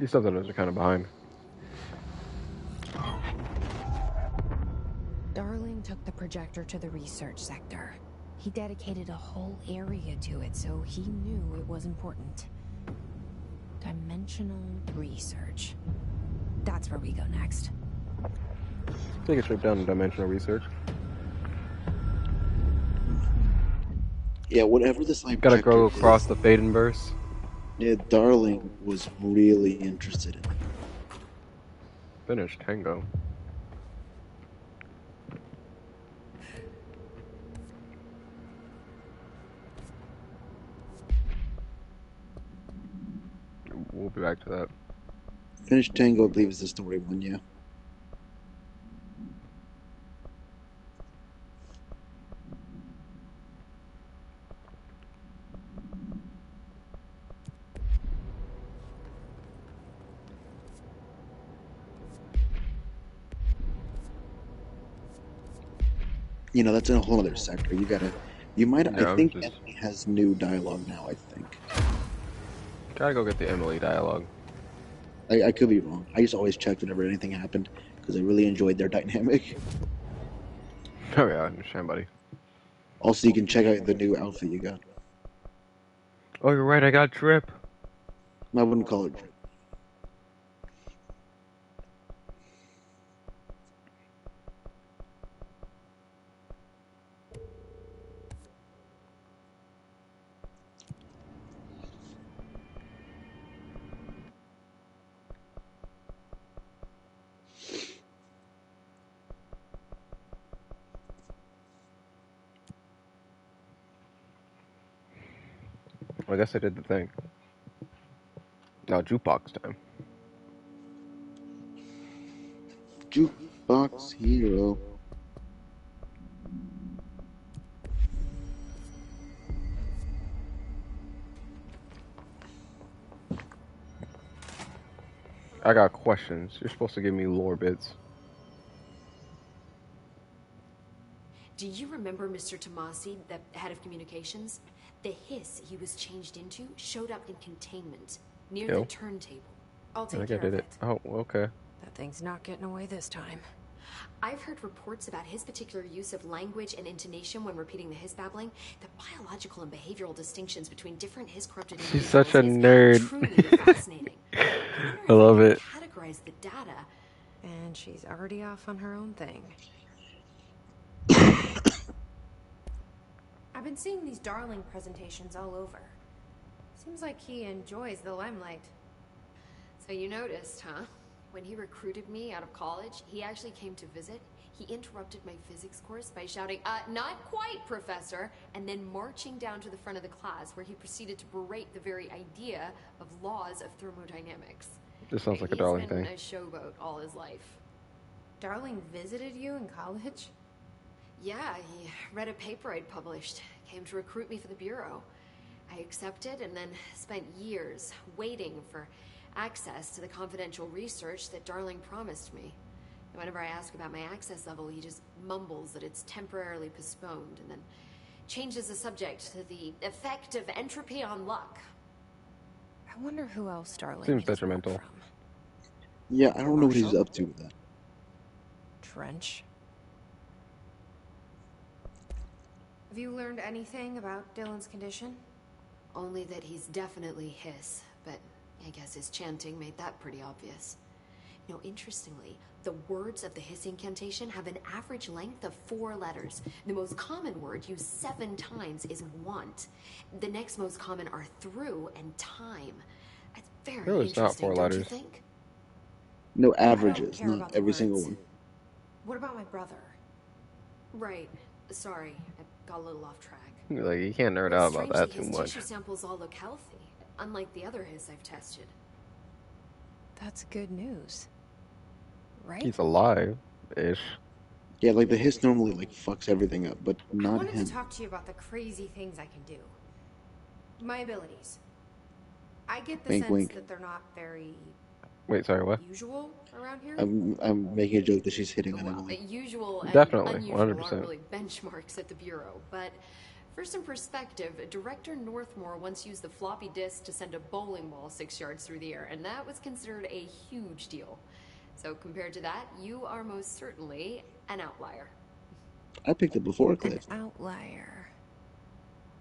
These subtitles are kind of behind. Darling took the projector to the research sector. He dedicated a whole area to it, so he knew it was important. Dimensional research. That's where we go next. Take a trip down to dimensional research. Yeah, whatever this like. Gotta go across the Fadenverse. Yeah, Darling was really interested in it. Finish Tango. We'll be back to that. Finish Tango, I believe, is the story one, yeah. You know, that's in a whole other sector. You might, Yeah, I think just... Emily has new dialogue now, I think. Gotta go get the Emily dialogue. I could be wrong. I just always checked whenever anything happened, because I really enjoyed their dynamic. Oh yeah, I understand, buddy. Also, you can check out the new outfit you got. Oh, you're right, I got drip. I wouldn't call it drip. I guess I did the thing. Now jukebox time. Jukebox hero. I got questions. You're supposed to give me lore bits. Do you remember Mr. Tomasi, the head of communications? The hiss he was changed into showed up in containment, near the turntable. I'll take care of it. Oh, okay. That thing's not getting away this time. I've heard reports about his particular use of language and intonation when repeating the hiss babbling. The biological and behavioral distinctions between different hiss corrupted She's individuals such a is nerd. truly fascinating. I love it. Categorize the data. And she's already off on her own thing. I've been seeing these Darling presentations all over. Seems like he enjoys the limelight. So you noticed, huh? When he recruited me out of college, he actually came to visit. He interrupted my physics course by shouting, not quite, Professor, and then marching down to the front of the class where he proceeded to berate the very idea of laws of thermodynamics. This sounds like a Darling thing. He's been a showboat all his life. Darling visited you in college? Yeah, he read a paper I'd published, came to recruit me for the Bureau. I accepted and then spent years waiting for access to the confidential research that Darling promised me. And whenever I ask about my access level, he just mumbles that it's temporarily postponed and then changes the subject to the effect of entropy on luck. I wonder who else Darling Seems detrimental. Yeah, I don't know what he's up to with that. Trench. Have you learned anything about Dylan's condition? Only that he's definitely hiss, but I guess his chanting made that pretty obvious. You know, interestingly, the words of the hiss incantation have an average length of 4 letters. The most common word used 7 times is want. The next most common are through and time. It's very Really, it's not interesting, 4 don't you letters. think? No I don't averages, care not about the every single words. one. What about my brother? Right. Sorry, I got a little off track. Like, you can't nerd Well, out about that too strangely, his much. tissue samples all look healthy, unlike the other hiss I've tested. That's good news. Right? He's alive-ish. Yeah, like the hiss normally like fucks everything up, but I not wanted him. to talk to you about the crazy things I can do. My abilities. I get the Wink, sense wink. that they're not very Wait, sorry, what? usual around here. I'm making a joke that she's hitting on Well, Emily. usual and Definitely, unusual 100%. aren't really benchmarks at the Bureau, but for some perspective, Director Northmore once used the floppy disk to send a bowling ball 6 yards through the air, and that was considered a huge deal. So compared to that, you are most certainly an outlier. I picked it before Cliff. An outlier.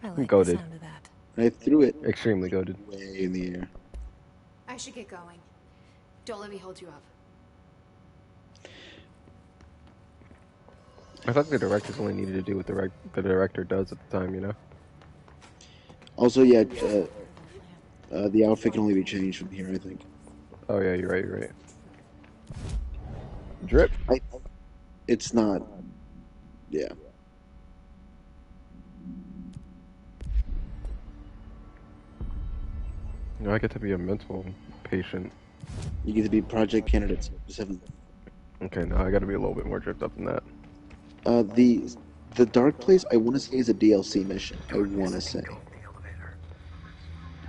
I like the Goated. sound of that. I threw it Extremely goated. way in the air. I should get going. Don't let me hold you up. I thought the directors only needed to do what the director does at the time, you know? Also, yeah, the outfit can only be changed from here, I think. Oh, yeah, you're right. Drip? It's not. Yeah. You know, I get to be a mental patient. You get to be Project Candidate 7. Okay, now I gotta be a little bit more dripped up than that. The Dark Place, I want to say, is a DLC mission. I want to say.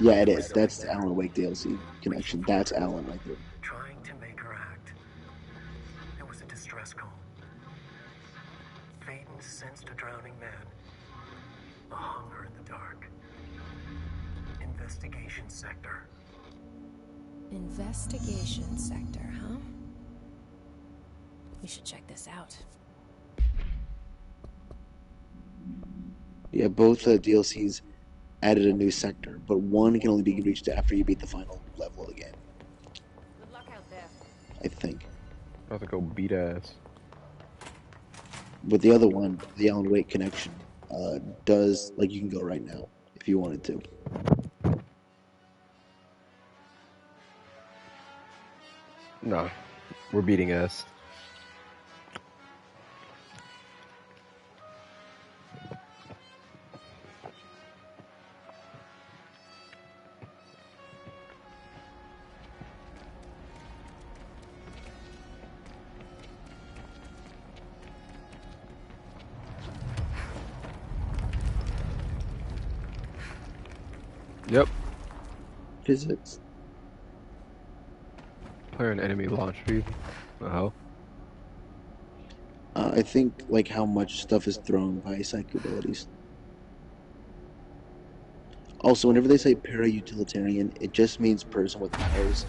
Yeah, it is. That's the Alan Wake DLC connection. That's Alan right there. Trying to make her act. It was a distress call. Phaeton sensed a drowning man. A hunger in the dark. Investigation sector. Investigation sector, huh? We should check this out. Yeah, both DLCs added a new sector, but one can only be reached after you beat the final level of the game. Good luck out there. I think. About to go beat ass. But the other one, the Alan Wake connection, does, like, you can go right now if you wanted to. Nah, we're beating ass. Yep. Physics. Player and enemy launch speed. The hell? I think, like, how much stuff is thrown by psych abilities. Also, whenever they say para-utilitarian, it just means person with powers.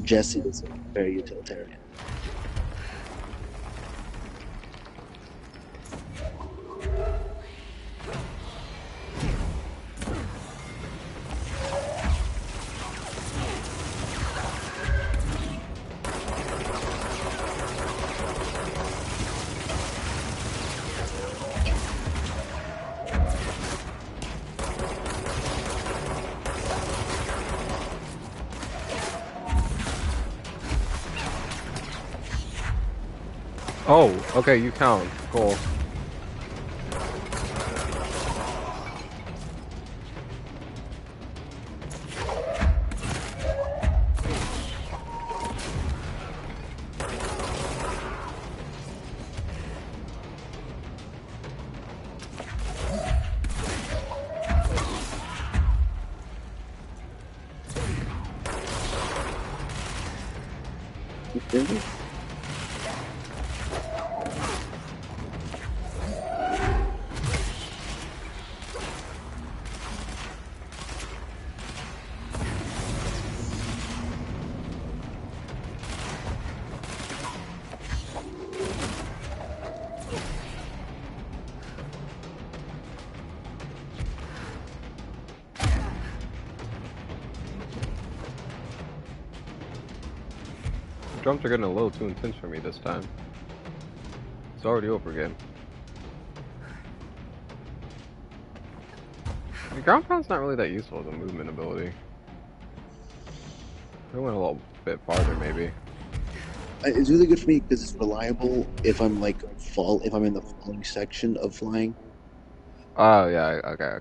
Jesse is very utilitarian. Oh, okay, you count. Cool. Jumps are getting a little too intense for me this time. It's already over again. The ground pound's not really that useful as a movement ability. I went a little bit farther, maybe. It's really good for me because it's reliable if I'm like if I'm in the falling section of flying. Oh yeah, okay.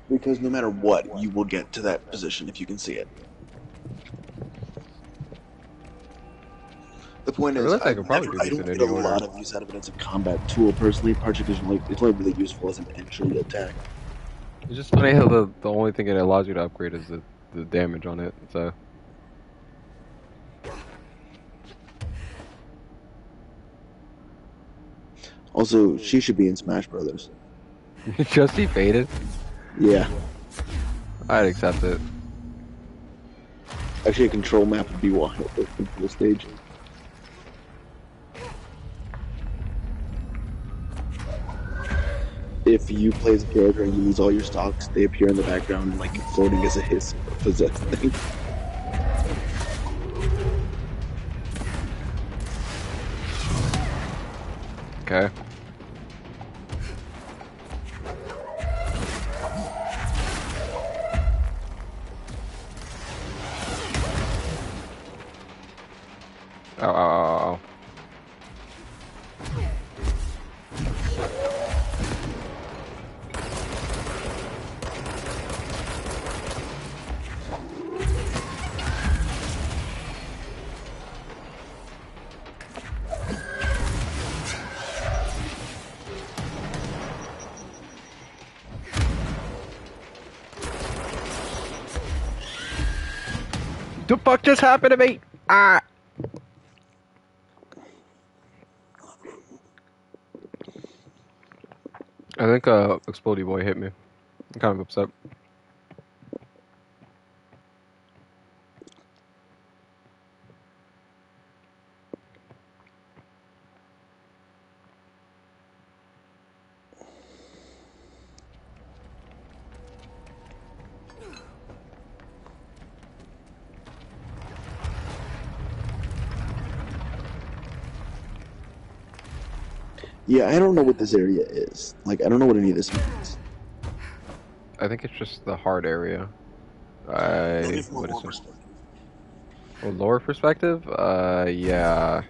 Because no matter what, you will get to that position if you can see it. The point I is, realize I could probably do I this in don't get a any order. lot of use out of it as a combat tool personally, partially because it's only really useful as an entry attack. It's just funny how the only thing it allows you to upgrade is the damage on it, so. Also, she should be in Smash Brothers. Just see faded? Yeah. I'd accept it. Actually, a control map would be wild for the stage. If you play as a character and you lose all your stocks, they appear in the background like floating as a hiss or possessed thing. Okay. Ow. The fuck just happened to me? Ah! I think Explodey Boy hit me. I'm kind of upset. Yeah, I don't know what this area is. Like, I don't know what any of this means. I think it's just the hard area. What is it? From a lower perspective? Yeah.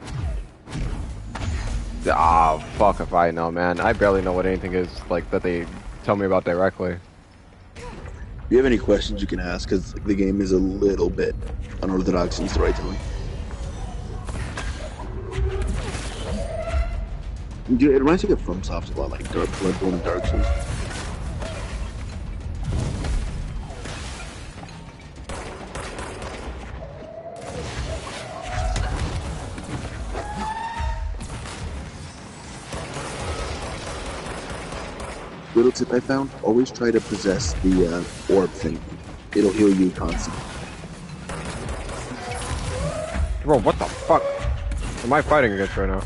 Ah, fuck if I know, man. I barely know what anything is, like, that they tell me about directly. If you have any questions, you can ask, because the game is a little bit unorthodox in storytelling. Dude, it reminds me of FromSoft a lot, like Bloodborne and Dark Souls. Little tip I found, always try to possess the orb thing. It'll heal you constantly. Bro, what the fuck am I fighting against right now?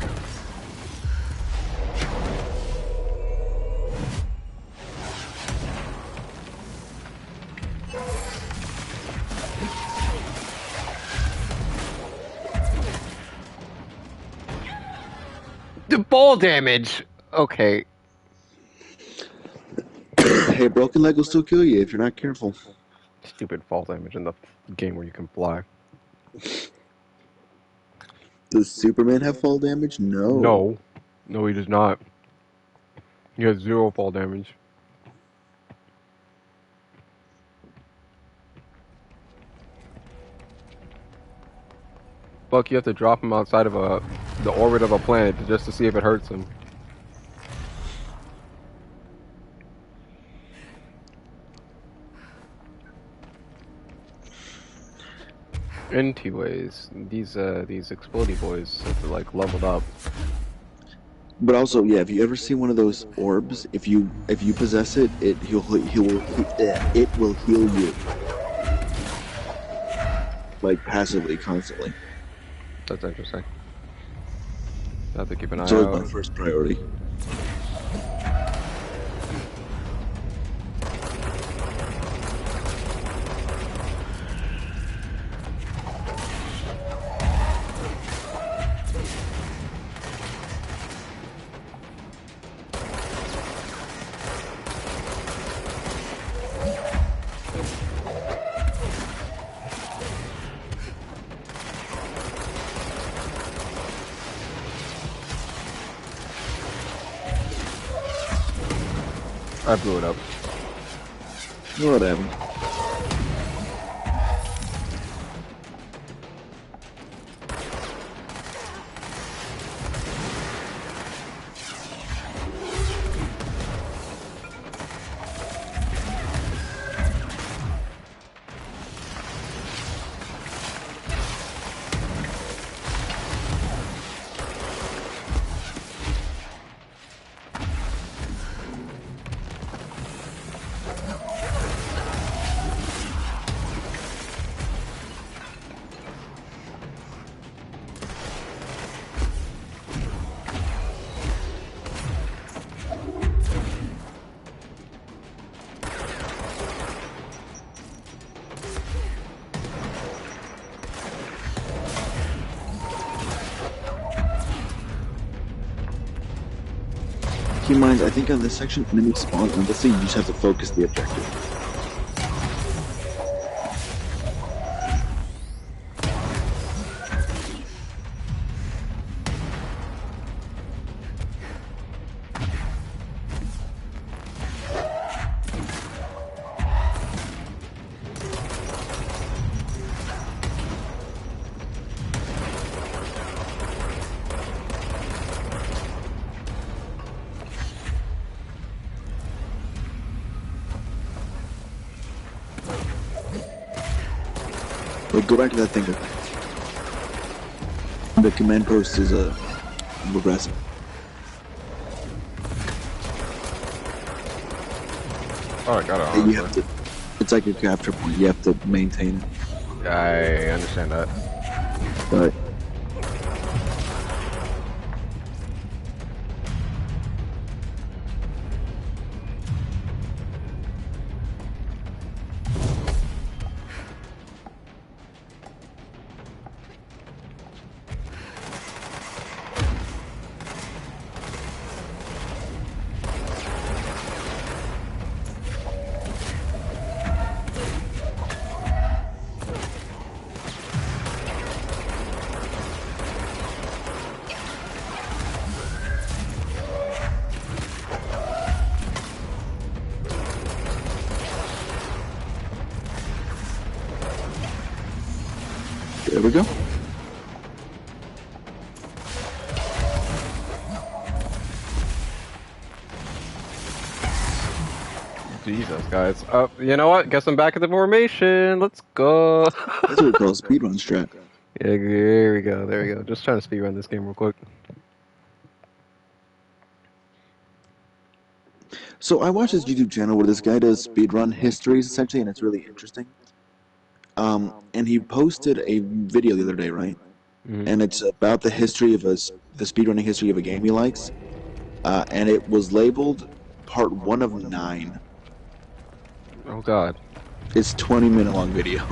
The ball damage! Okay. Hey, broken leg will still kill you if you're not careful. Stupid fall damage in the game where you can fly. Does Superman have fall damage? No. No. No, he does not. He has 0 fall damage. Fuck, you have to drop him outside of the orbit of a planet just to see if it hurts him. Anyways, these explodey boys have like leveled up. But also, yeah, if you ever see one of those orbs, if you possess it, it will heal you, like passively, constantly. That's interesting. I have to keep an eye It's always out. my first priority. I blew it up. Whatever. Keep in mind, I think on this section, enemies spawn, and this thing you just have to focus the objective. Like, go back to that thing. The command post is regressive. Oh, I got it. You have to. It's like a capture point. You have to maintain it. I understand that. But there we go. Jesus, guys. You know what? Guess I'm back at the formation. Let's go. That's what we call a speedrun strat. Yeah, there we go. There we go. Just trying to speedrun this game real quick. So I watched this YouTube channel where this guy does speedrun histories, essentially, and it's really interesting. And he posted a video the other day, right? Mm-hmm. And it's about the history of the speedrunning history of a game he likes. And it was labeled part 1 of 9. Oh, God. It's 20-minute long video.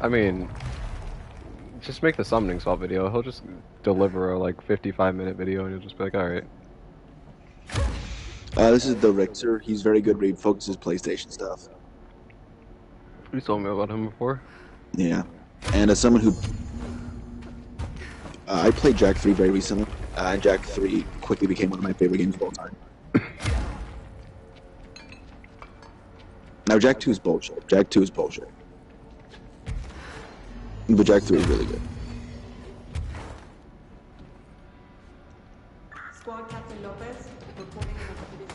I mean, just make the summoning swap video. He'll just deliver a, like, 55-minute video, and you'll just be like, alright. This is the Richter. He's very good where he focuses PlayStation stuff. You told me about him before. Yeah. And as someone who I played Jack 3 very recently. Jack 3 quickly became one of my favorite games of all time. Now, Jack 2 is bullshit. Jack 2 is bullshit. But Jack 3 is really good. Squad Captain Lopez, reporting in expedition.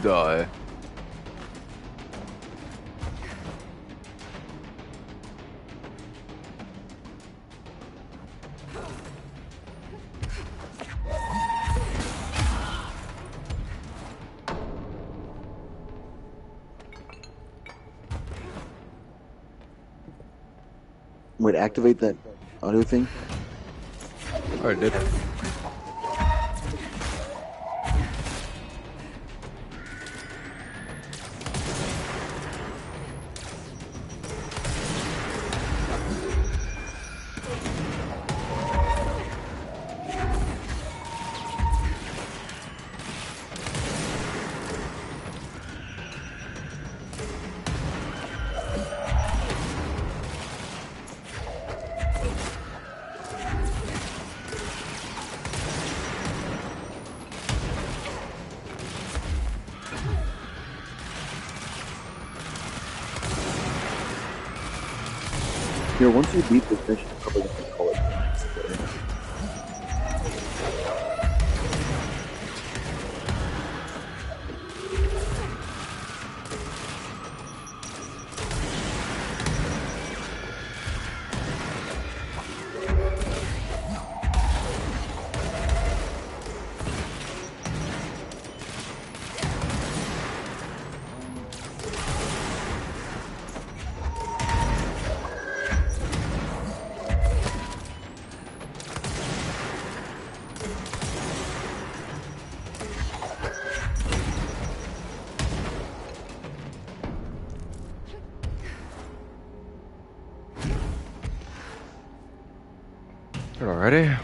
Die. Wait, activate that audio thing? Alright, did. Here, once you beat this mission, I'm probably gonna call it points. Alrighty.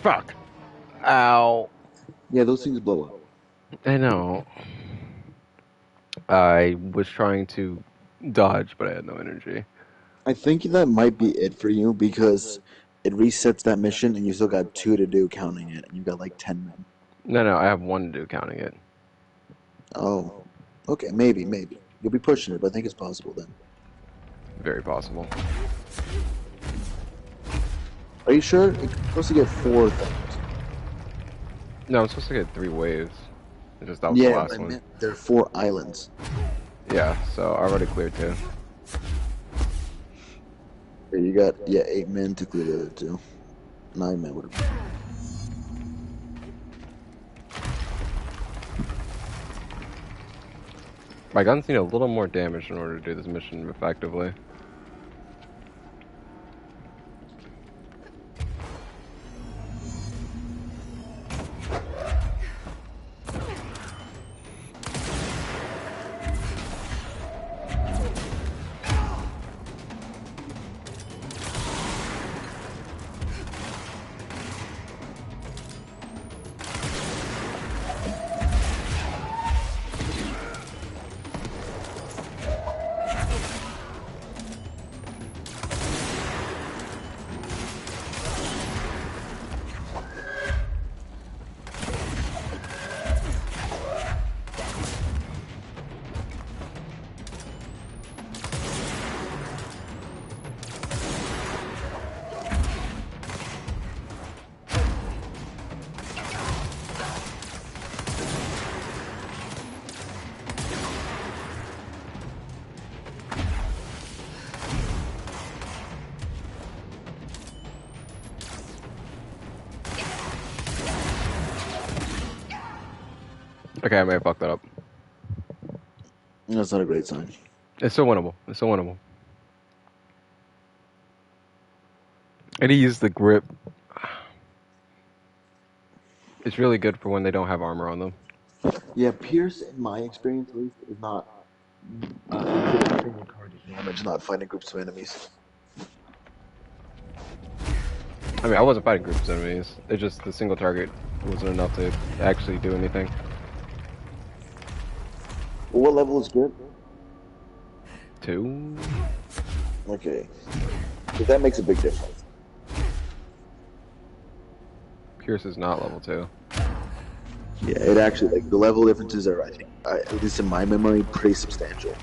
Fuck. Ow. Yeah, those things blow up. I know. I was trying to dodge, but I had no energy. I think that might be it for you because it resets that mission, and you still got 2 to do counting it, and you've got like 10 men. No, I have 1 to do counting it. Oh, okay, maybe. You'll be pushing it, but I think it's possible then. Very possible. Are you sure? You're supposed to get 4 things. No, I'm supposed to get 3 waves. It's just that was the last one. Meant there are 4 islands. Yeah, so I already cleared 2. Yeah, you got 8 men to clear the other 2. 9 men would have. My guns need a little more damage in order to do this mission effectively. Okay, I may have fucked that up. That's not a great sign. It's still winnable. And he used the grip. It's really good for when they don't have armor on them. Yeah, Pierce, in my experience at least, is not single target damage, not fighting groups of enemies. I mean, I wasn't fighting groups of enemies. It's just the single target wasn't enough to actually do anything. Well, what level is grip? 2? Okay. But that makes a big difference. Pierce is not level 2. Yeah, it actually, like, the level differences are, I think, at least in my memory, pretty substantial.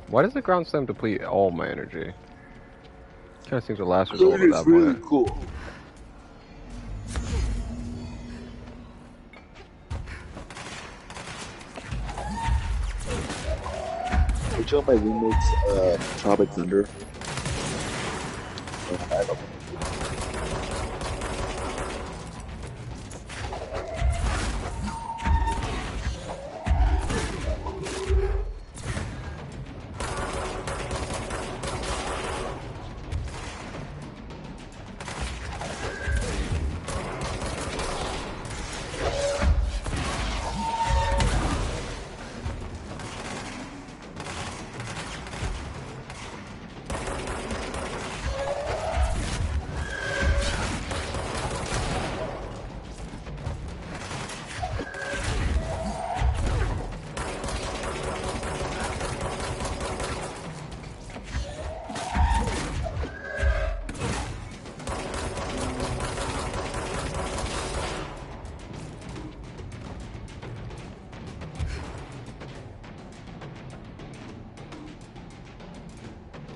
Why does the ground slam deplete all my energy? Kind of seems to last result at that It's really point. cool. I told my roommates Tropic Thunder. I love it.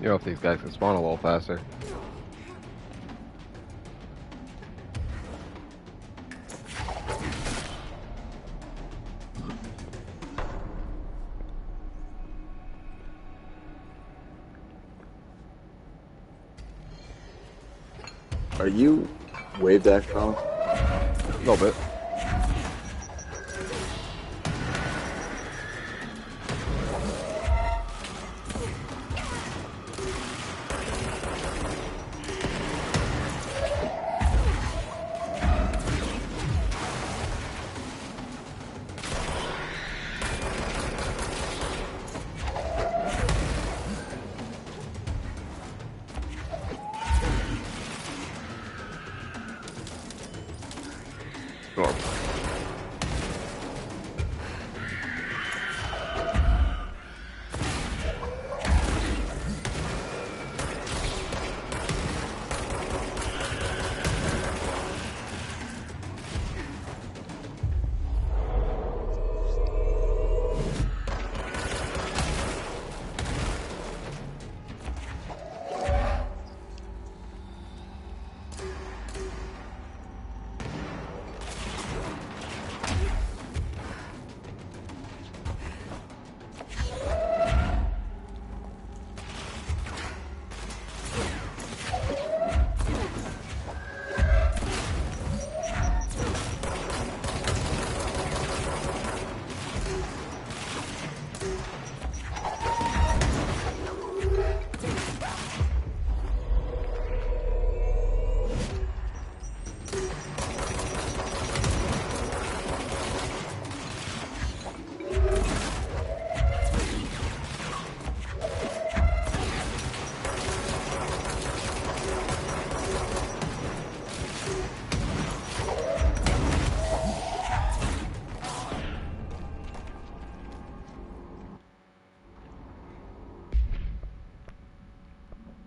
You know, if these guys can spawn a little faster. Are you wave dash, Colin? A little bit.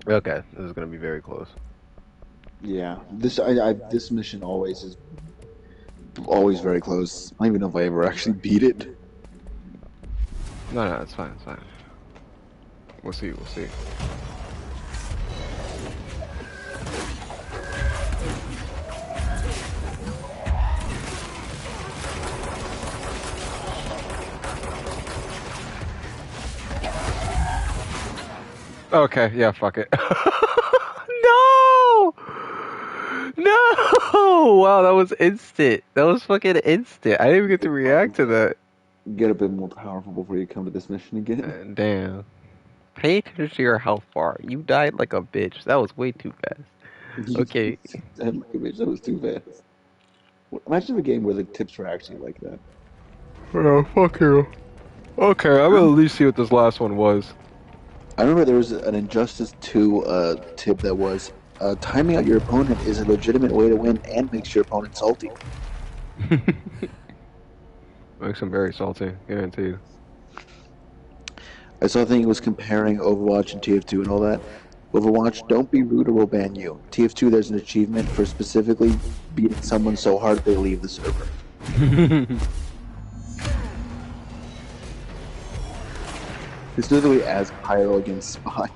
Okay, this is gonna be very close. Yeah, this mission always is always very close. I don't even know if I ever actually beat it. No, no, it's fine, it's fine. We'll see, we'll see. Okay, yeah, fuck it. No! No! Wow, that was instant. That was fucking instant. I didn't even get to react to that. Get a bit more powerful before you come to this mission again. Damn. Pay attention to your health bar. You died like a bitch. That was way too fast. Okay. Like a bitch, that was too fast. Imagine a game where the tips were actually like that. Oh, fuck you. Okay, I'm gonna at least see what this last one was. I remember there was an Injustice 2 tip that was timing out your opponent is a legitimate way to win and makes your opponent salty. Makes him very salty, guarantee you. I saw a thing it was comparing Overwatch and TF2 and all that. Overwatch, don't be rude or we'll ban you. TF2, there's an achievement for specifically beating someone so hard they leave the server. Specifically as Pyro against Spy.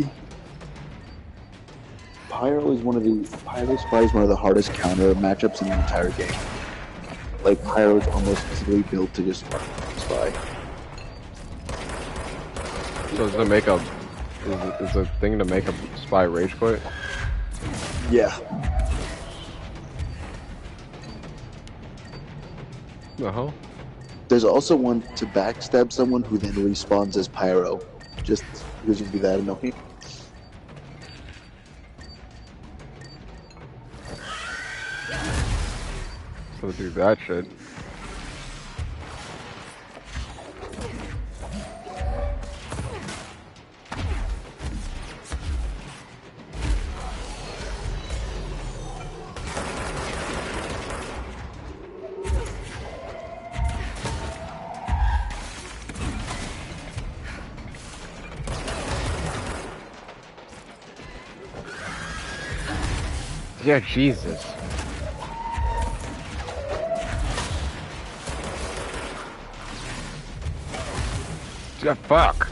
Pyro Spy is one of the hardest counter matchups in the entire game. Like Pyro is almost specifically built to just Spy. So does it make a is a thing to make a Spy rage quit? Yeah. The hell? There's also one to backstab someone who then respawns as Pyro, just because you'd be that annoying. So do that shit. Yeah, Jesus. Yeah, fuck.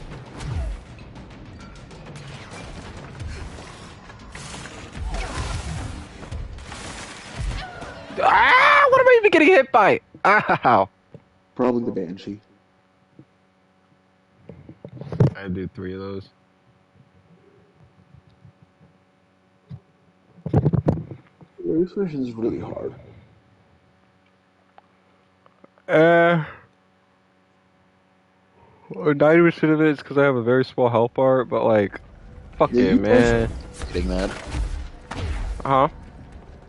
Ah! What am I even getting hit by? Ow! Probably the Banshee. I did 3 of those. This mission is really hard. 90% of it is because I have a very small health bar, but like, fuck Yeah, it, you probably man. should be upgrading that. Huh?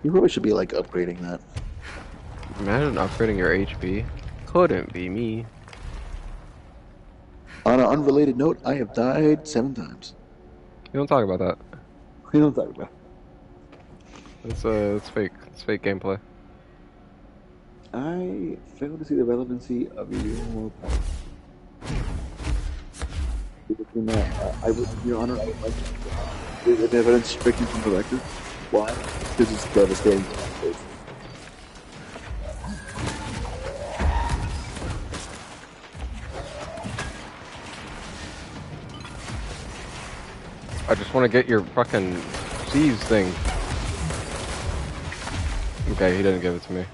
You probably should be like upgrading that. Imagine upgrading your HP. Couldn't be me. On an unrelated note, I have died 7 times. You don't talk about that. We don't talk about it. It's fake. It's fake gameplay. I fail to see the relevancy of your point. I would, Your Honor, I would like the evidence stricken from the record. Why? Because it's devastating to my face. I just want to get your fucking seize thing. Okay, he didn't give it to me.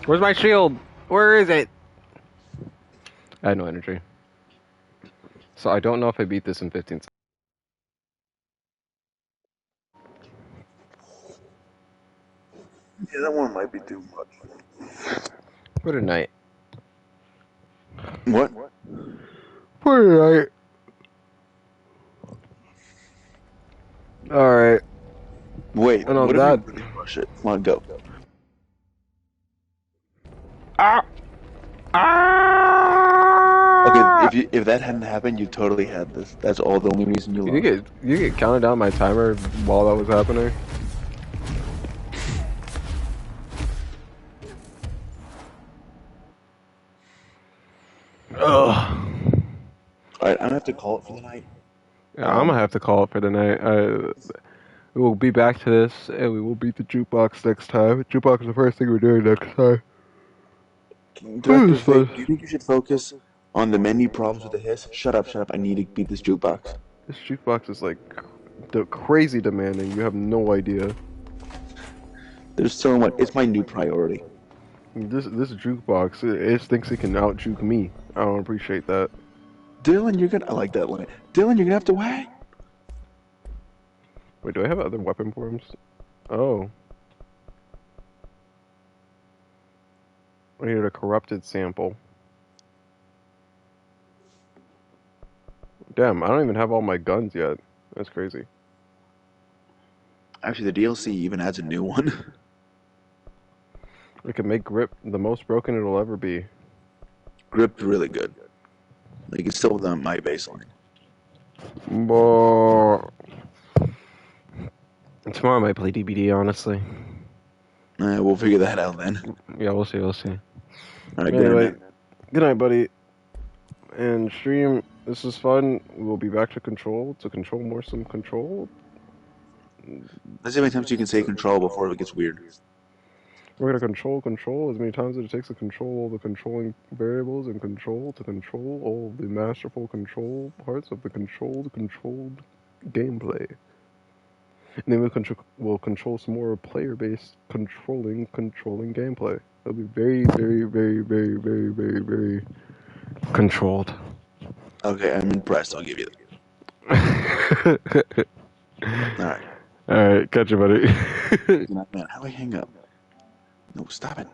Where's my shield? Where is it? I had no energy. So I don't know if I beat this in 15 seconds. Yeah, that one might be too much. What a night. What? What a night. Alright. Wait, And on what if we that, really rush it? Come on, go. ah, Okay, ah! if that hadn't happened, you totally had this. That's all the only reason you lost. You get counted down my timer while that was happening. Ugh. Alright, I'm gonna have to call it for the night. Yeah, I'm gonna have to call it for the night. We will be back to this, and we will beat the jukebox next time. Jukebox is the first thing we're doing next time. Director Vic, do you think you should focus on the many problems with the hiss? Shut up, shut up. I need to beat this jukebox. This jukebox is like crazy demanding. You have no idea. There's so much. It's my new priority. This jukebox, it thinks it can out juke me. I don't appreciate that. Dylan, you're gonna. I like that line. Dylan, you're gonna have to wait. Wait, do I have other weapon forms? Oh. I needed a corrupted sample. Damn, I don't even have all my guns yet. That's crazy. Actually, the DLC even adds a new one. I can make grip the most broken it'll ever be. Grip's really good. Like, it's still within my baseline. Tomorrow I might play DBD, honestly. We'll figure that out then. Yeah, we'll see, we'll see. Alright, Anyway, good night, good night, buddy. And stream, this is fun. We'll be back to control more some control. Let's see how many times you can say control before it gets weird. We're gonna control as many times as it takes to control all the controlling variables and control all the masterful control parts of the controlled gameplay. And then we'll control some more player-based controlling gameplay. It'll be very, very, very, very, very, very, very controlled. Okay, I'm impressed. I'll give you that. Alright. Alright, catch you, buddy. Man, how do I hang up? No, stop it.